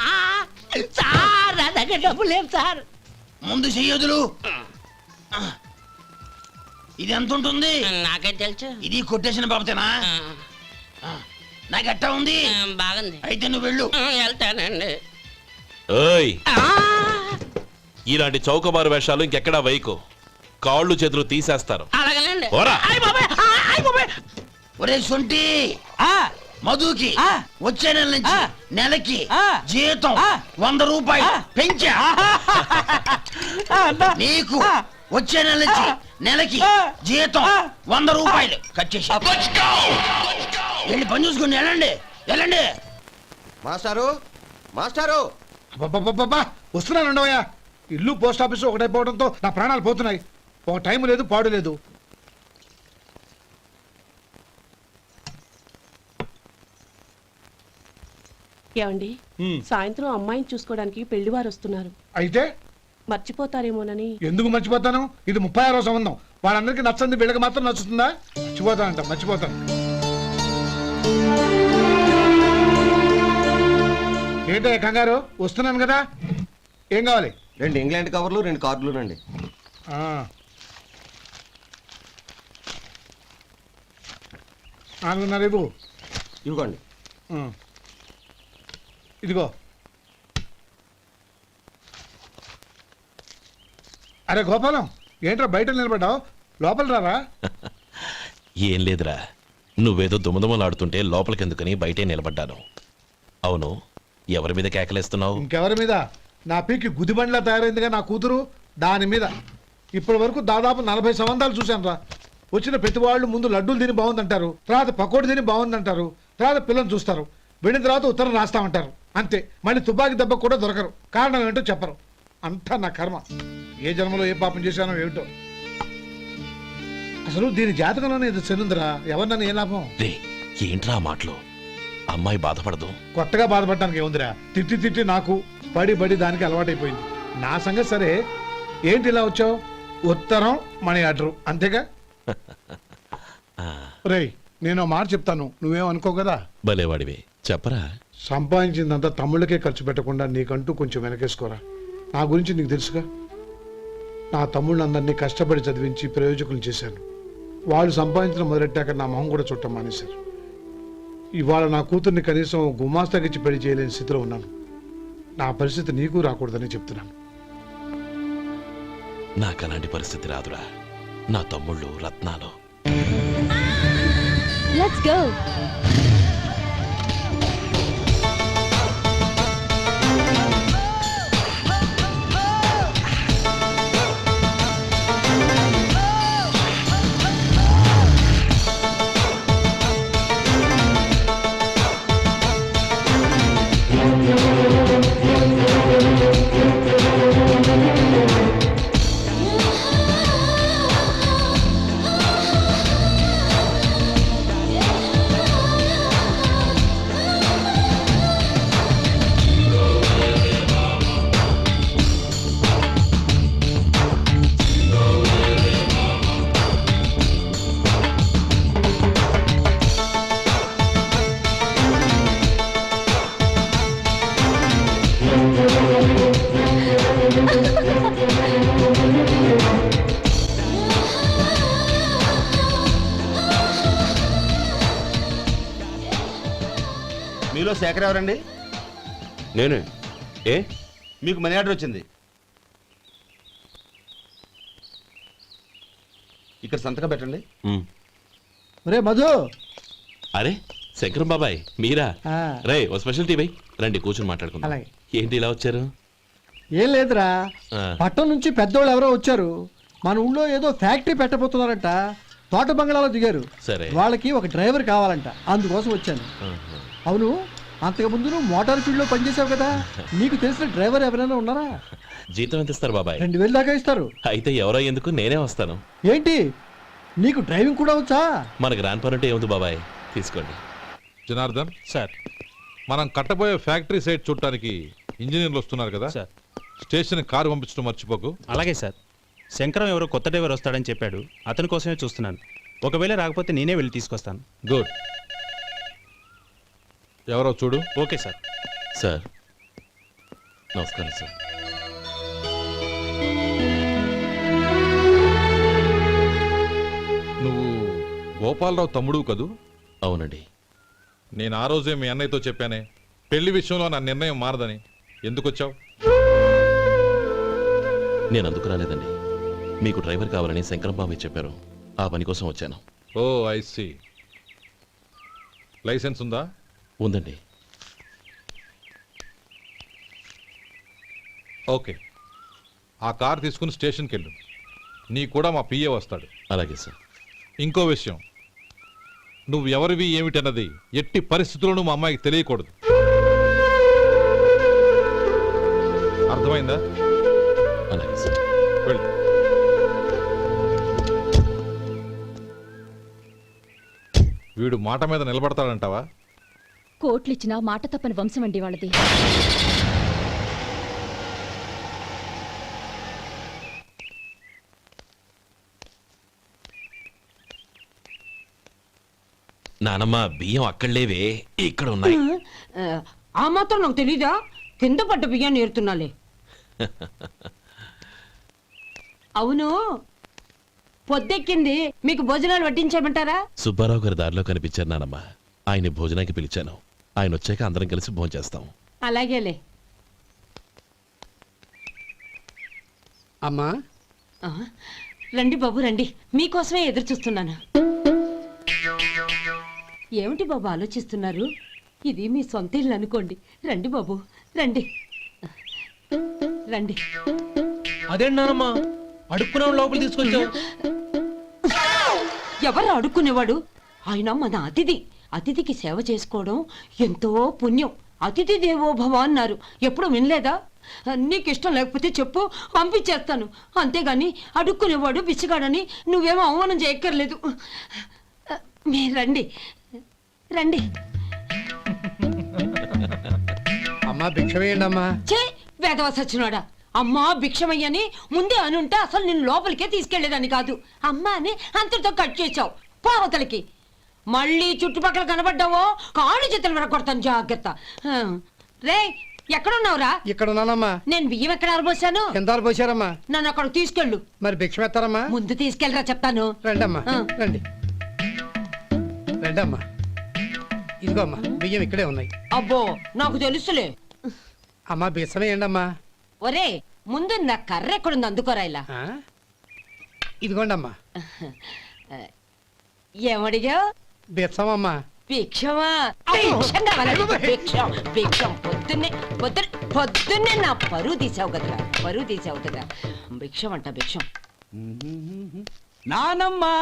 సార్ నా దగ్గర డబ్బు లేవు సార్. ముందు చెయ్యదులు. ఇది ఎంత ఉంటుంది? నాకే తెలుసు. ఇది కొట్టేసిన బాబతేనా? నాకు ఎట్టా ఉంది? బాగుంది. అయితే నువ్వు వెళ్ళు. వెళ్తానండి. ఏయ్, ఇలాంటి చౌకబారు వేషాలు ఇంకెక్కడా వైకు. కాళ్ళు చేతులు తీసేస్తారు. అలాగేనండి. ఓరా. ఒరే సొంటి, మధుకి వచ్చే నెల నుంచి నెలకి జీతం 100 రూపాయలు పెంచా. నీకు వచ్చే నెల నుంచి నెలకి జీతం 100 రూపాయలు కట్ చేసి వెళ్ళి పని చూసుకుని వెళ్ళండి. మాస్టారు వస్తున్నాను ఉండవయ్యా. ఇల్లు పోస్ట్ ఆఫీసు ఒకటైపోవడంతో నా ప్రాణాలు పోతున్నాయి. ఒక టైం లేదు, పాడు లేదు. ఏమండి, సాయంత్రం అమ్మాయిని చూసుకోవడానికి పెళ్లివారు వస్తున్నారు. అయితే మర్చిపోతారేమోనని. ఎందుకు మర్చిపోతాను? ఇది 36వ సంబంధం. వాళ్ళందరికీ నచ్చంది, వీళ్ళకి మాత్రం నచ్చుతుందా? మర్చిపోతాను. ఏంటో కంగారు? వస్తున్నాను కదా. ఏం కావాలి? 2 ఇంగ్లాండ్ కవర్లు, 2 కార్డులు రండి. ఇవ్వండి. ఇదిగో. అరే గోపాలం, ఏంట్రా బయట నిలబడ్డావు? లోపల రారా. ఏం లేదురా, నువ్వేదో దుమదుమలాడుతుంటే లోపలికెందుకని బయటే నిలబడ్డాను. అవును, ఎవరి మీద కేకలేస్తున్నావు? ఇంకెవరి మీద? నా పీకి గుదిబండ్లా తయారైందిగా నా కూతురు, దాని మీద. ఇప్పటి వరకు దాదాపు 40 సంబంధాలు చూశాను రా. వచ్చిన ప్రతి వాళ్ళు ముందు లడ్డూలు తిని బాగుందంటారు, తర్వాత పకోడి తిని బాగుందంటారు, తర్వాత పిల్లలు చూస్తారు, వెళ్ళిన తర్వాత ఉత్తరం రాస్తామంటారు. అంతే. మళ్ళీ తుపాకి దెబ్బ కూడా దొరకరు. కారణం ఏంటో చెప్పరు. అంతా నా కర్మ. ఏ జన్మలో ఏ పాపం చేశానో ఏమిటో. అసలు దీని జాతకంలోనే ఇది చెందుందిరా. ఎవరినన్నా ఏ లాభం? ఏంట్రా ఆ మాటలు? అమ్మాయి బాధపడదు. కొత్తగా బాధపడటానికి ఏముందిరా? తిట్టి తిట్టి నాకు పడి దానికి అలవాటైపోయింది. నా సంగతి సరే, ఏంటి ఇలా వచ్చావు? ఉత్తరం మనీ ఆర్డర్ అంతేగా? రేయ్, నేను ఓ మాట చెప్తాను, నువ్వేమనుకో కదా. భలేవాడివే, చెప్పరా. సంపాదించిందంతా తమ్ముళ్ళకే ఖర్చు పెట్టకుండా నీకంటూ కొంచెం వెనకేసుకోరా. నా గురించి నీకు తెలుసుగా. నా తమ్ముళ్ళందరినీ కష్టపడి చదివించి ప్రయోజకులు చేశాను. వాళ్ళు సంపాదించడం మొదలెట్టాక నా మొహం కూడా చుట్టం మానేశారు. ఇవాళ నా కూతుర్ని కనీసం గుమాస్తాకిచ్చి పెళ్లి చేయలేని స్థితిలో ఉన్నాను. నా పరిస్థితి నీకు రాకూడదని చెప్తున్నాను. నాకు అలాంటి పరిస్థితి రాదురా. నా తమ్ముళ్ళు రత్నాలు. Let's go. మీలో శేఖర్ ఎవరండి? నేనే. ఏ మీకు మనీ ఆర్డర్ వచ్చింది. ఇక్కడ సంతకం పెట్టండి. రే మధు. అరే శంకరం బాబాయ్, మీరా? రే ఓ స్పెషల్ టీ బై, రండి కూర్చొని మాట్లాడుకుందాం. అలాగే. ఏంటి ఇలా వచ్చారు? ఏం లేదురా, ఆ, పట్టణం నుంచి పెద్దోళ్ళు ఎవరో వచ్చారు. మన ఊళ్ళో ఏదో ఫ్యాక్టరీ పెట్టబోతున్నారంట. తోట బంగ్లాలో దిగారు. సరే. వాళ్ళకి ఒక డ్రైవర్ కావాలంట, అందుకోసం వచ్చాను. ఆహా. అవును, అంతకుముందు నువ్వు మోటార్ ఫీల్డ్ లో పనిచేసావు కదా, నీకు తెలిసిన డ్రైవర్ ఎవరైనా ఉన్నారా? జీతం ఎంత ఇస్తారు బాబాయ్? 2000 దాకా ఇస్తారు. అయితే ఎవరో ఎందుకు, నేనే వస్తాను. ఏంటి, నీకు డ్రైవింగ్ కూడా వచ్చా? మన గ్రాండ్ పర్ ఏముంది బాబాయ్, తీసుకోండి. జనార్దన్, సార్. మనం కట్టబోయే ఫ్యాక్టరీ సైట్ చూడటానికి ఇంజనీర్లు వస్తున్నారు కదా. సార్. స్టేషన్ కారు పంపించడం మర్చిపోకు. అలాగే సార్. శంకరం ఎవరో కొత్త డ్రైవర్ వస్తాడని చెప్పాడు, అతని కోసమే చూస్తున్నాను. ఒకవేళ రాకపోతే నేనే వెళ్ళి తీసుకొస్తాను. గుడ్. ఎవరో చూడు. Okay sir. సార్ నమస్కారం సార్. నువ్వు గోపాలరావు తమ్ముడు కదూ? అవునండి. నేను ఆ రోజే మీ అన్నయ్యతో చెప్పానే, పెళ్లి విషయంలో నా నిర్ణయం మారదని. ఎందుకు వచ్చావు? నేను అందుకు రాలేదండి. మీకు డ్రైవర్ కావాలని శంకరం బాబాయ్ చెప్పారు, ఆ పని కోసం వచ్చాను. ఓ ఐ సీ. లైసెన్స్ ఉందా? ఉందండి. ఓకే, ఆ కార్ తీసుకుని స్టేషన్కి వెళ్ళు. నీ కూడా మా పిఏ వస్తాడు. అలాగే సార్. ఇంకో విషయం, నువ్వు ఎవరివి ఏమిటన్నది ఎట్టి పరిస్థితుల్లోనూ మా అమ్మాయికి తెలియకూడదు. అర్థమైందా? అలాగే సార్. వెళ్ళు. వీడు మాట మీద నిలబడతాడంటావా? కోట్లిచ్చినా మాట తప్పని వంశం అండి వాళ్ళది. నానమ్మ, బియ్యం అక్కడలేవే, ఇక్కడ ఉన్నాయి. ఆ మాత్రం నాకు తెలీదా? కింద పడ్డ బియ్యాన్ని ఏరుతున్నాలే. అవును, పొద్దెక్కింది, మీకు భోజనాలు వడ్డించమంటారా? సుబ్బారావు గారి దారిలో కనిపించారు నానమ్మ, ఆయన భోజనానికి పిలిచాను. ఆయన వచ్చాక అందరం కలిసి భోజనం చేస్తాం. అలాగేలే. అమ్మా, రండి బాబు రండి, మీకోసమే ఎదురు చూస్తున్నాను. ఏమిటి బాబు ఆలోచిస్తున్నారు? ఇది మీ సొంత ఇల్లు అనుకోండి. రండి బాబు రండి రండి. అదేంటి నానమ్మా, అడుక్కున్నావు లోపల తీసుకొచ్చావు? ఎవరు అడుక్కునేవాడు? ఆయన మన అతిథి. అతిథికి సేవ చేసుకోవడం ఎంతో పుణ్యం. అతిథి దేవో భవ అన్నారు, ఎప్పుడు వినలేదా? నీకు ఇష్టం లేకపోతే చెప్పు, పంపించేస్తాను. అంతేగాని అడుక్కునేవాడు బిచ్చగాడని నువ్వేమో అవమానం చేయక్కర్లేదు. మీరు రండి రండి. అమ్మా భిక్ష వేయండి అమ్మా. చే వేదవ సచ్చినోడా, అమ్మా భిక్షమయ్యని ముందే అనుంటే అసలు నిన్ను లోపలికే తీసుకెళ్లేదని కాదు. అమ్మా అని అంతటితో కట్ చేసావు. పోవతలకి మళ్ళీ చుట్టుపక్కల కనబడ్డావో కాళ్ళు చేతులు విరగొడతాను, జాగ్రత్త. రే ఎక్కడున్నావురా? ఇక్కడ ఉన్నానమ్మా. నేను బియ్యం ఎక్కడ ఆరబోసాను? ఎంత పోసారమ్మా? నన్ను అక్కడ తీసుకెళ్ళు. మరి భిక్ష పెడతారమ్మా? ముందు తీసుకెళ్ళరా చెప్తాను. రండమ్మా రండి. రండమ్మా, ఇదిగో అమ్మా బియ్యం ఇక్కడే ఉన్నాయి. అబ్బో నాకు తెలుసులే. అమ్మా బియ్యం వేయండి అమ్మా. ఒరే ముందు నా కర్ర ఎక్కడుంది, అందుకోరా ఇలా. ఇదిగోండి అమ్మా. ఏమడిగా? బిచ్చమమ్మా. భిక్షమా? భిక్షం కావాలండి, భిక్షం భిక్షం. పొద్దున్నే నా పరువు తీసావు కదరా, పరువు తీసావు కదా. భిక్షం అంట భిక్షం. నానమ్మా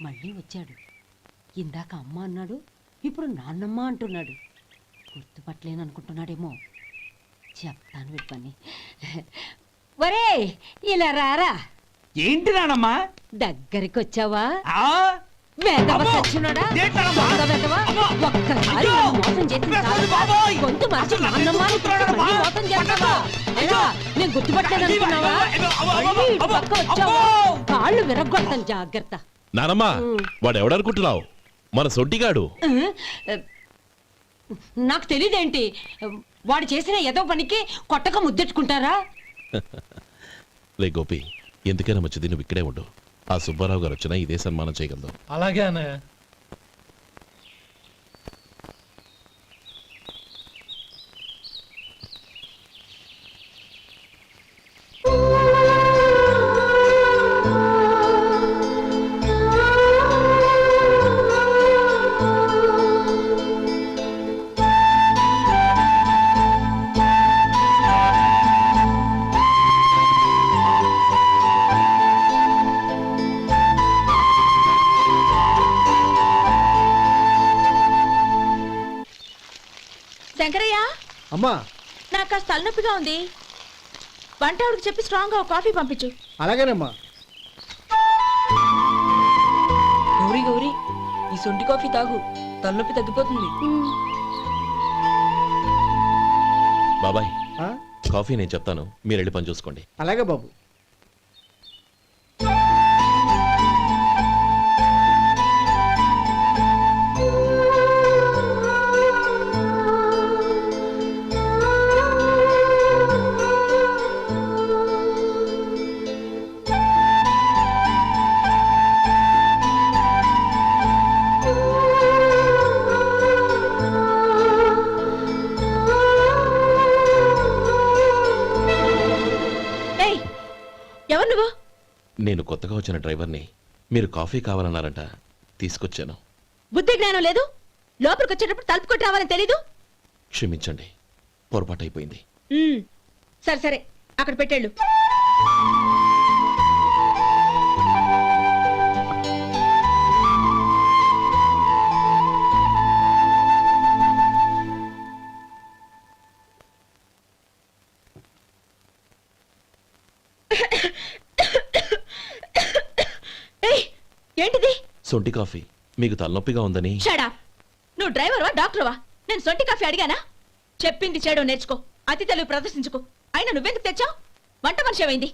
మళ్ళీ వచ్చాడు. ఇందాక అమ్మ అన్నాడు, ఇప్పుడు నాన్నమ్మ అంటున్నాడు. గుర్తుపట్టలేననుకుంటున్నాడేమో. చెప్తాను వీడి పని. ఒరే ఇలా రారా. ఏంటి నానమ్మా? దగ్గరికి వచ్చావా? వేదవ సచ్చినోడా, దొంగ వేదవ. ఒక్కసారి నన్ను మోసం చేసింది చాలు. గొంతు మార్చి నాన్నమ్మ అని పిలిచి మళ్ళీ మోసం చేస్తావా? ఎలా? నేను గుర్తుపట్టలేదనుకున్నావా? మళ్ళీ ఇటు పక్క వచ్చావా? కాళ్ళు విరగొడతాను, జాగ్రత్త. నానమ్మా, వాడు ఎవడనుకుంటున్నావు? మన సొంటిగాడు. నాకు తెలియదేంటి, వాడు చేసిన ఏదో పనికి కొట్టక ముద్దెట్టుకుంటారా? లే గోపి, ఎందుకైనా మంచిది నువ్వు ఇక్కడే ఉండు. ఆ సుబ్బారావు గారు వచ్చినా ఇదే సన్మానం చేయగలదు. అలాగే అన్నయ్య. శంకరయ్య, అమ్మా నాకు కాస్త తలనొప్పిగా ఉంది. వంట ఆవిడకి చెప్పి స్ట్రాంగ్ గా కాఫీ పంపించు. అలాగేనమ్మా. గౌరీ గౌరీ, ఈ సొంటి కాఫీ తాగు, తలనొప్పి తగ్గిపోతుంది. బాబాయ్, కాఫీ నేను చెప్తాను, మీరు వెళ్ళి పని చూసుకోండి. అలాగే బాబు. ఎవరు నువ్వు? నేను కొత్తగా వచ్చిన డ్రైవర్ని. మీరు కాఫీ కావాలన్నారంట, తీసుకొచ్చాను. బుద్ధి జ్ఞానం లేదు. లోపలికి వచ్చేటప్పుడు తలుపు కొట్టి రావాలని తెలీదు. క్షమించండి, పొరపాటు అయిపోయింది. సరే సరే, అక్కడ పెట్టేళ్ళు. ఏంటిది? సొంటి కాఫీ. మీకు తలనొప్పిగా ఉందని. షడా, నువ్వు డ్రైవర్వా డాక్టర్వా? నేను సొంటి కాఫీ అడిగానా? చెప్పింది చేయడం నేర్చుకో, అతి తెలివి ప్రదర్శించుకో. అయినా నువ్వెందుకు తెచ్చావు? వంట మనిషి ఏమైంది?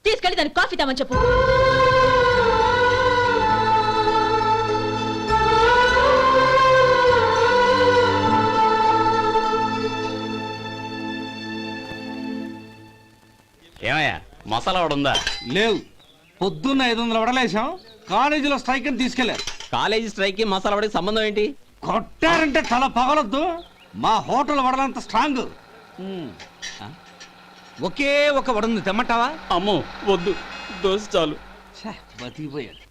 తీసుకెళ్ళి దానికి కాఫీ తామని చెప్పు. ఏమయ్యా మసాలా ఉందా? లేవు. పొద్దున్న 500 వడలేసాం, కాలేజీలో స్ట్రైక్ అని తీసుకెళ్లారు. కాలేజీ స్ట్రైక్ కి మసాలా వడకి సంబంధం ఏంటి? కొట్టారంటే తల పగలొద్దు. మా హోటల్ వడలంత స్ట్రాంగ్. ఒకే ఒక వడుంది, తెమ్మంటావా? అమ్మో వద్దు, దోశ చాలు. బతికిపోయాడు.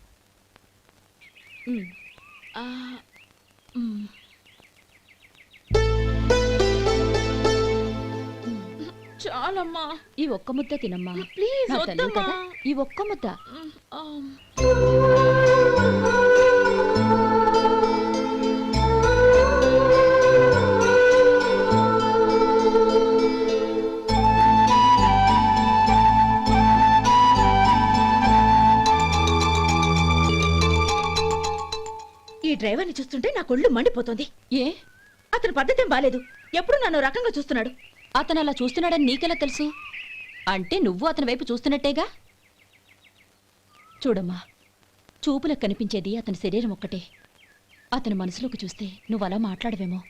చాలమ్మా, ఈ ఒక్క ముద్ద తినమ్మా ప్లీజ్. నా తల్లి కదా, ఈ ఒక్క ముద్ద. డ్రైవర్ని చూస్తుంటే నా కొళ్ళు మండిపోతుంది. ఏ అతని పద్ధతేం బాలేదు. ఎప్పుడు నన్ను రకంగా చూస్తున్నాడు. అతను అలా చూస్తున్నాడని నీకెలా తెలుసు? అంటే నువ్వు అతని వైపు చూస్తున్నట్టేగా. చూడమ్మా, చూపులకు కనిపించేది అతని శరీరం ఒక్కటే. అతని మనసులోకి చూస్తే నువ్వు అలా మాట్లాడవేమో.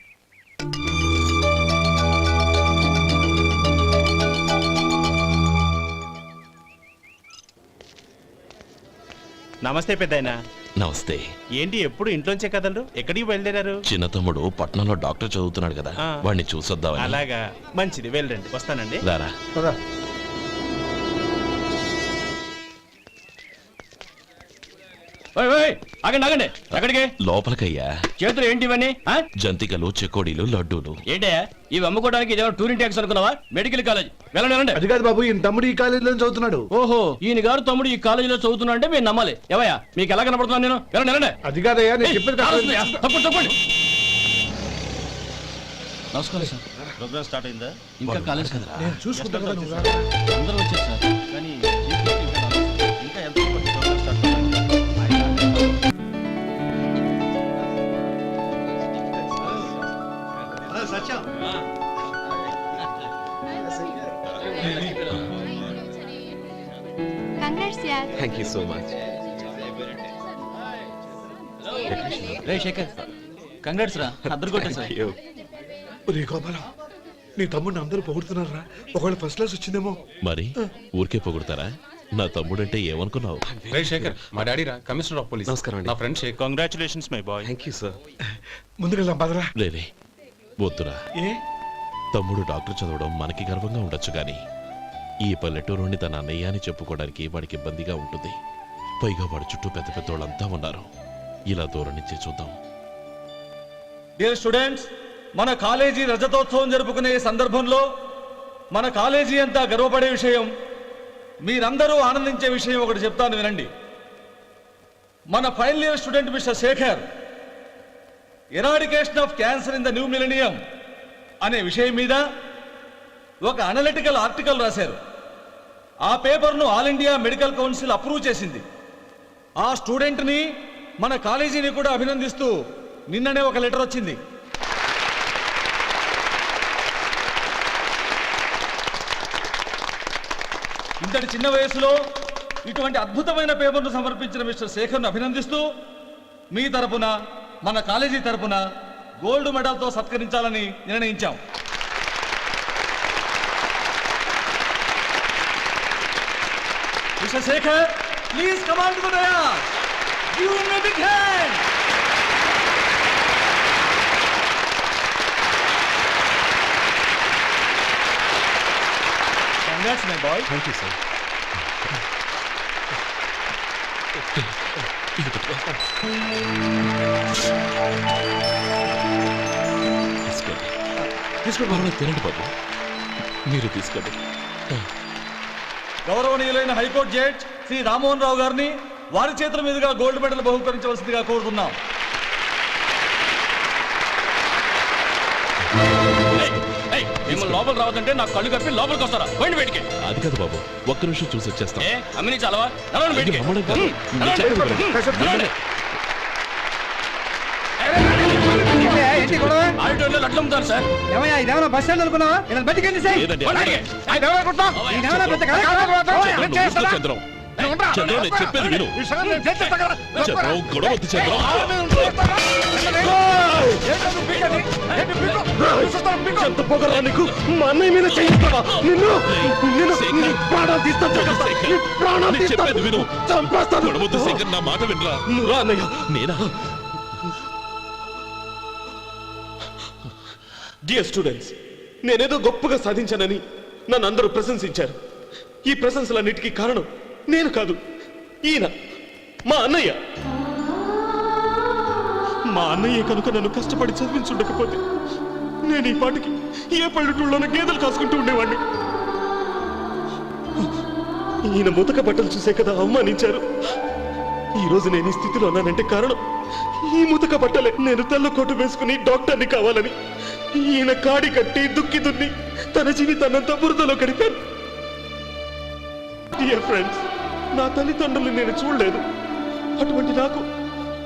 నమస్తే పెద్దాయనా. నమస్తే. ఏంటి ఎప్పుడు ఇంట్లోంచే కదలరు? ఎక్కడికి బయలుదేరారు? చిన్న తమ్ముడు పట్నంలో డాక్టర్ చదువుతున్నాడు కదా, ఆ. వాడిని చూసొద్దామని. అలాగా, మంచిది, వెళ్ళండి. వస్తానండి. రారా. ఆగండి ఆగండి, ఎక్కడికి? లోపలికయ్యా. చేతులు ఏంటి ఇవన్నీ? జంతికలు, చెకోడీలు, లడ్డూలు. ఏంటయ్యా ఇవి అమ్ముకోవడానికి ఇదేమో టూరింగ్ ట్యాక్స్ అనుకున్నావా? మెడికల్ కాలేజ్, వెళ్ళండి. అది కాదు బాబు, ఈయన తమ్ముడు ఈ కాలేజీలో చదువుతున్నాడు. ఓహో, ఈయన గారు తమ్ముడు ఈ కాలేజీలో చదువుతున్నా అంటే మీరు నమ్మాలి. ఎవయా మీకు ఎలా కనపడుతున్నాను నేను? వెళ్ళండి. అది కాదయ్యా, నేను చెప్పేది కాదు. తప్పండి. నమస్కారం సార్. ప్రోగ్రామ్ స్టార్ట్ అయిందా? ఇంకా కాలేజ్ కదా. నేను చూసుకుంటాను కదా, నువ్వు రా. అందరూ వచ్చారు సార్. కానీ ఇంకా ఎంత ప్రోగ్రామ్ స్టార్ట్ అయింది? Thank you so much. రే శేఖర్, కంగ్రాట్స్ రా, అద్దరు కొట్టేసారు. ఒరే గోపాలం, నీ తమ్ముడిని అందరూ పొగుడుతున్నారా? ఒకవేళ ఫస్ట్ క్లాస్ వచ్చిందేమో. మరి ఊరికే పొగుడతారా? నా తమ్ముడంటే ఏమనుకున్నావు? శేఖర్, మా డాడీ రా, కమిషనర్ ఆఫ్ పోలీస్. నమస్కారం అండి. నా friend Shekhar. Congratulations my boy. Thank you sir. ముందుకెళ్దాం పదరా. రేరే వద్దురా. ఏ తమ్ముడు డాక్టర్ చదవడం మనకి గర్వంగా ఉండొచ్చు కానీ ఈ పల్లెటూరుని తన అన్నయ్య అని చెప్పుకోవడానికి వాడికి ఇబ్బందిగా ఉంటుంది. పైగా వాడి చుట్టూ పెద్ద పెద్ద వాళ్ళంతా ఉన్నారు. ఇలా దూరం నుంచి చూద్దాం. డియర్ స్టూడెంట్స్, మన కాలేజీ రజతోత్సవం జరుపుకునే సందర్భంలో మన కాలేజీ అంతా గర్వపడే విషయం, మీరందరూ ఆనందించే విషయం ఒకటి చెప్తాను వినండి. మన final year student mister Shekhar eradication of cancer in the new millennium అనే విషయం మీద ఒక అనలిటికల్ ఆర్టికల్ రాశారు. ఆ పేపర్ను all India medical council approve చేసింది. ఆ స్టూడెంట్ని, మన కాలేజీని కూడా అభినందిస్తూ నిన్ననే ఒక లెటర్ వచ్చింది. ఇంతటి చిన్న వయసులో ఇటువంటి అద్భుతమైన పేపర్ను సమర్పించిన మిస్టర్ శేఖర్ను అభినందిస్తూ మీ తరపున, మన కాలేజీ తరపున గోల్డ్ మెడల్తో సత్కరించాలని నిర్ణయించాం. Mister Shekhar, please come on to the dais. Give him a big hand. Congrats my boy. Thank you sir. తీసుకోండి. తినండి బాబు, మీరు తీసుకోండి. గౌరవనీయులైన హైకోర్టు జడ్జ్ శ్రీ రామ్మోహన్ రావు గారిని వారి చేతుల మీదుగా గోల్డ్ మెడల్ బహుకరించవలసిందిగా కోరుతున్నాం. మిమ్మల్ని లోపల రావద్దంటే నాకు కళ్ళు కప్పి లోపలికి వస్తారా? పోయింది బయటికి. అది కాదు బాబు, ఒక్క నిమిషం చూసి వచ్చేస్తాం. అమ్మిని చాలవా? బయటికి. అమ్మడం కాదు. ఆడిటోర్లో లడ్లు అమ్ముతారు సార్. ఇదేమన్నా బస్ స్టాండ్ అనుకున్నావా? ఇలా బయటికి లేదండి, చంద్రం, చంద్రం, నేను చెప్పేది విను. చంద్రం, గొడవ వద్దు చంద్రం. ఎంత పొగరా నీకు? మా అన్నయ్య మీద చేయిస్తావా? నిన్ను ప్రాణాలు తీస్తాను. నేను చెప్పేది విను. చంపేస్తాను. గొడవ వద్దు శేఖర్, నా మాట వినరా. నువ్వు అన్నయ్య. నేనా? డియర్ స్టూడెంట్స్, నేనేదో గొప్పగా సాధించానని నన్ను అందరూ ప్రశంసించారు. ఈ ప్రశంసలన్నిటికీ కారణం నేను కాదు, ఈయన మా అన్నయ్య. మా అన్నయ్య కనుక నన్ను కష్టపడి చదివించుండకపోతే నేను ఈ పాటికి ఏ పల్లెటూళ్ళలోనూ గేదెలు కాసుకుంటూ ఉండేవాడిని. ఈయన ముతక బట్టలు చూసే కదా అవమానించారు. ఈ రోజు నేను ఈ స్థితిలో ఉన్నానంటే కారణం ఈ ముతక బట్టలే. నేను తెల్ల కోటు వేసుకుని డాక్టర్ని కావాలని ఈయన కాడి కట్టి దుక్కి దున్ని తన జీవితాన్నంతా బురదలో గడిపారు. డియర్ ఫ్రెండ్స్, నా తల్లిదండ్రులు నేను చూడలేదు. అటువంటి నాకు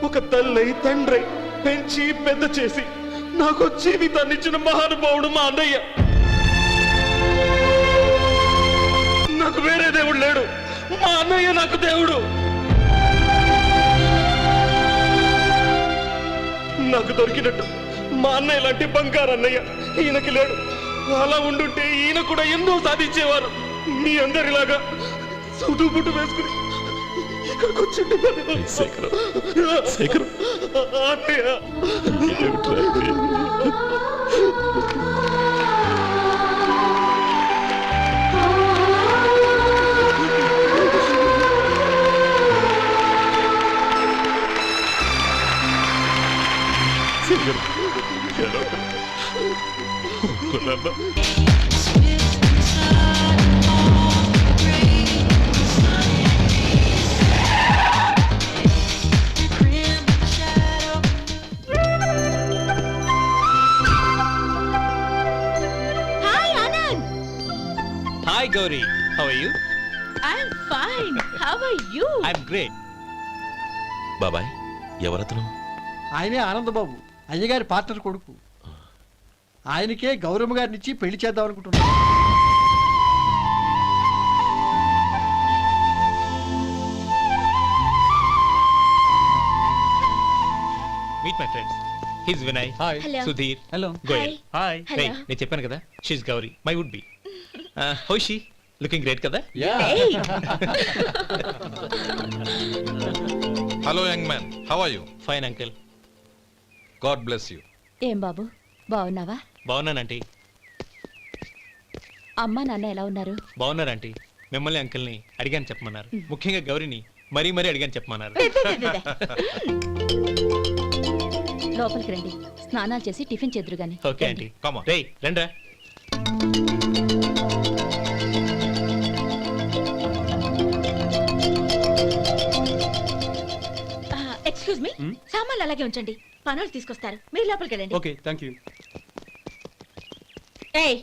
ఒక తల్లై తండ్రి పెంచి పెద్ద చేసి నాకు జీవితాన్ని ఇచ్చిన మహానుభావుడు మా అన్నయ్య. నాకు వేరే దేవుడు లేడు, మా అన్నయ్య నాకు దేవుడు. నాకు దొరికినట్టు మా అన్నయ్య లాంటి బంగారు అన్నయ్య ఈయనకి లేడు. అలా ఉండుంటే ఈయన కూడా ఎన్నో సాధించేవారు. మీ అందరిలాగా సుటుబుట్టు వేసుకుని ఇక్కడికి వచ్చింటే శేఖరం, శేఖరం. అన్నయ్య ఏమిట్రా ఇది? శేఖరం, ఏడవకు. ఊరుకోనమ్మా. Hi Anand. Hi Gauri, how are you? I'm fine. How are you? I'm great. బాబాయ్, ఎవరతను? ఆయనే ఆనందబాబు, అయ్యగారి పార్ట్నర్ కొడుకు. ఆయనకే గౌరమ్మ గారినిచ్చి పెళ్లి చేద్దాం అనుకుంటున్నాను. Meet my friends. His Vinay. Hi. Hello. Sudheer. Hello. Goyal. Hi. Hello. రేయ్, నేను చెప్పాను కదా, she's Gauri, my would be. How she? Looking great కదా? Hey. Hello young man, how are you? Fine uncle. God bless you. ఏం బాబు, బాగున్నావా? బాగున్నానంటీ. అమ్మా నాన్న ఎలా ఉన్నారు? బాగున్నారంటీ. మిమ్మల్ని అంకిల్ని అడిగాను చెప్పమన్నారు. ముఖ్యంగా గౌరీని మరీ మరీ అడిగాను చెప్పమన్నారు. లోపలికి రండి, స్నానాలు చేసి టిఫిన్ చేద్దురు గాని. Okay aunty. Come on. రేయ్ రండ్రా. ఎక్స్క్యూజ్ మీ, సామాన్లు అలాగే ఉంచండి, పనులు తీసుకొస్తారు. మీరు లోపలికి వెళ్ళండి. Okay, thank you. ఏయ్,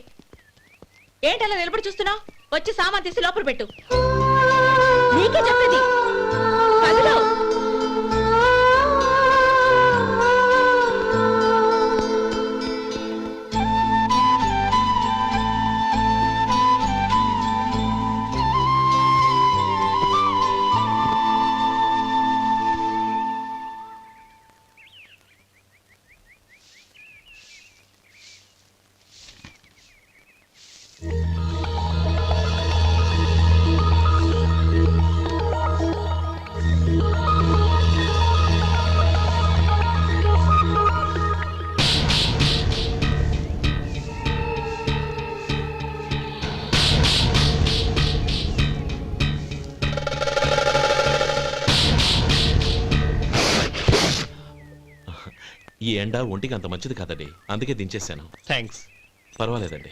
ఏంటలా నిలబడి చూస్తున్నావు? వచ్చి సామాన్ తీసి లోపల పెట్టు. నీకే చెప్పేది. కదులు. ఈ ఎండ ఒంటికి అంత మంచిది కాదండి, అందుకే దించేశాను. థ్యాంక్స్. పర్వాలేదండి.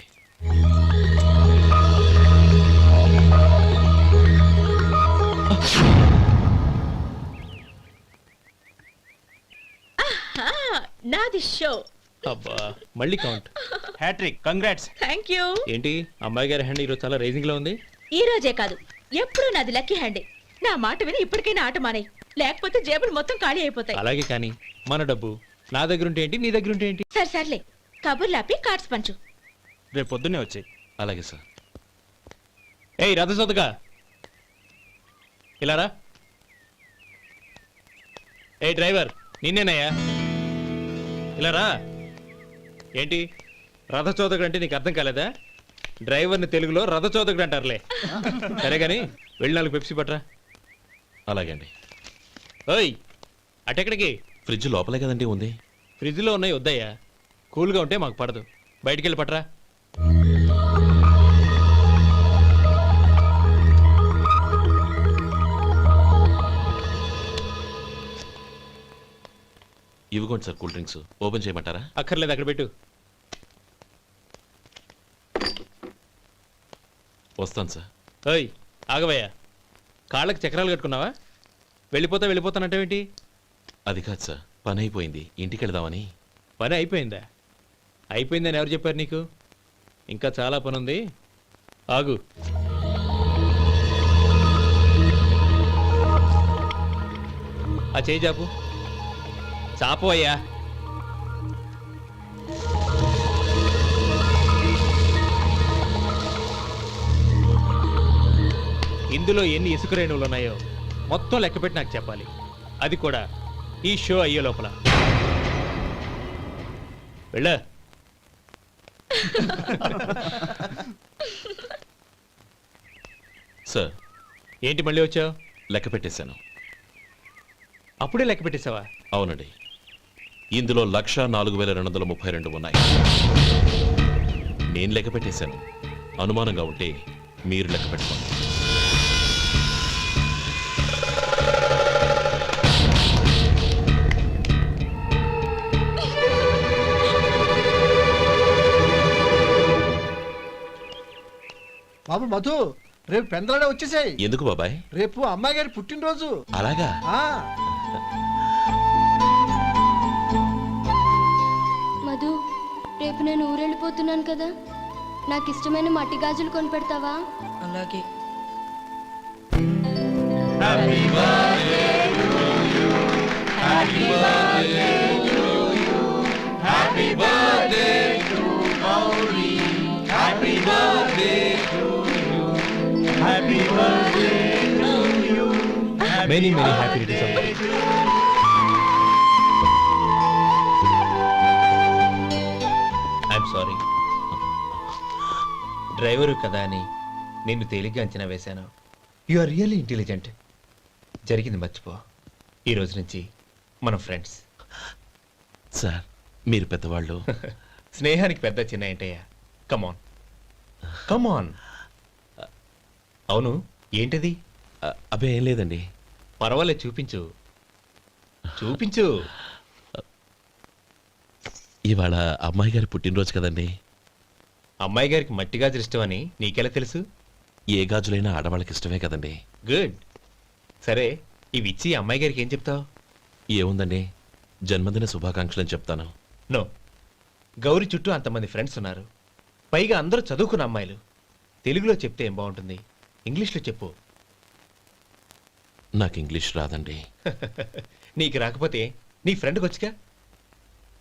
నాది షో. అబ్బా, మళ్ళీ count. Hat-trick, congrats. Thank you. ఏంటి అమ్మాయి గారి హ్యాండ్ ఈరోజు చాలా రైజింగ్ లో ఉంది? ఈ రోజే కాదు, ఎప్పుడు నాది లక్కీ హ్యాండే. నా మాట విని ఇప్పటికైనా ఆట మానేయ్, లేకపోతే జేబులు మొత్తం ఖాళీ అయిపోతాయి. అలాగే కానీ మన డబ్బు నా దగ్గర ఉంటే ఏంటి, నీ దగ్గర ఉంటే ఏంటి? సరే సర్లే, కబుర్లు ఆపి కార్డ్స్ పంచు. రేపు పొద్దున్నే వచ్చాయి. అలాగే సార్. ఏయ్ రథసోదగా, ఇలా రా. ఏ డ్రైవర్, నిన్నేనయ్యా, ఇలా రా. ఏంటి రథచోదకుడు అంటే నీకు అర్థం కాలేదా? డ్రైవర్ని తెలుగులో రథచోదకుడు అంటారులే. సరే కానీ వెళ్ళి 4 పెప్సీ పట్రా. అలాగే అండి. ఓయ్, అటెక్కడికి? ఫ్రిడ్జ్ లోపలే కదండి ఉంది. ఫ్రిడ్జ్లో ఉన్నాయి వద్దయ్యా, కూల్గా ఉంటే మాకు పడదు. బయటికి వెళ్ళి పట్రా. ఇవ్వకోండి సార్, కూల్ డ్రింక్స్. ఓపెన్ చేయమంటారా? అక్కర్లేదు, అక్కడ పెట్టు. వస్తాను సార్. ఓయ్ ఆగవయ్యా, కాళ్ళకి చక్రాలు కట్టుకున్నావా? వెళ్ళిపోతానంటావేంటి? అది కాదు సార్, పని అయిపోయింది, ఇంటికి వెళదామని. పని అయిపోయిందా? అయిపోయిందని ఎవరు చెప్పారు నీకు? ఇంకా చాలా పని ఉంది, ఆగు. ఆ చేయి చాపు. చాపు అయ్యా. ఇందులో ఎన్ని ఇసుక రేణువులు ఉన్నాయో మొత్తం లెక్కపెట్టి నాకు చెప్పాలి. అది కూడా ఈ షో అయ్యే లోపల. వెళ్ళ. సార్, ఏంటి మళ్ళీ వచ్చావు? లెక్క పెట్టేశాను. అప్పుడే లెక్క పెట్టేశావా? అవునండి. ఇందులో 1,04,232 ఉన్నాయి. నేను లెక్క పెట్టేశాను. అనుమానంగా ఉంటే మీరు లెక్క పెట్టుకోండి. బాబు మధు, రేపు పెందలాడే వచ్చేసాయి. ఎందుకు బాబాయ్? రేపు అమ్మాయి గారి పుట్టినరోజు. అలాగా? మధు, రేపు నేను ఊరెళ్ళిపోతున్నాను కదా, నాకు ఇష్టమైన మట్టి గాజులు కొనిపెడతావా? అలాగే. Many happy returns. I'm sorry. Driver కదా అని నిన్ను తేలిగ్గా అంచనా వేశాను. You are really intelligent. జరిగింది మర్చిపో. ఈ రోజు నుంచి మనం ఫ్రెండ్స్. సార్, మీరు పెద్దవాళ్ళు. స్నేహానికి పెద్ద చిన్న ఏంటయ్యా? కమాన్ కమాన్. అవును, ఏంటది? అబ్బే ఏం లేదండి. పర్వాలేదు, చూపించు చూపించు. ఇవాళ అమ్మాయి గారి పుట్టినరోజు కదండి. అమ్మాయి గారికి మట్టి గాజులు ఇష్టమని నీకెలా తెలుసు? ఏ గాజులైనా ఆడవాళ్ళకి ఇష్టమే కదండి. గుడ్. సరే, ఇవి ఇచ్చి అమ్మాయి గారికి ఏం చెప్తావు? ఏముందండి, జన్మదిన శుభాకాంక్షలని చెప్తాను. నో, గౌరీ చుట్టూ అంతమంది ఫ్రెండ్స్ ఉన్నారు. పైగా అందరూ చదువుకున్న అమ్మాయిలు. తెలుగులో చెప్తే ఏం బాగుంటుంది? ఇంగ్లీష్లో చెప్పు. నాకు ఇంగ్లీష్ రాదండి. నీకు రాకపోతే నీ ఫ్రెండ్కి వచ్చిగా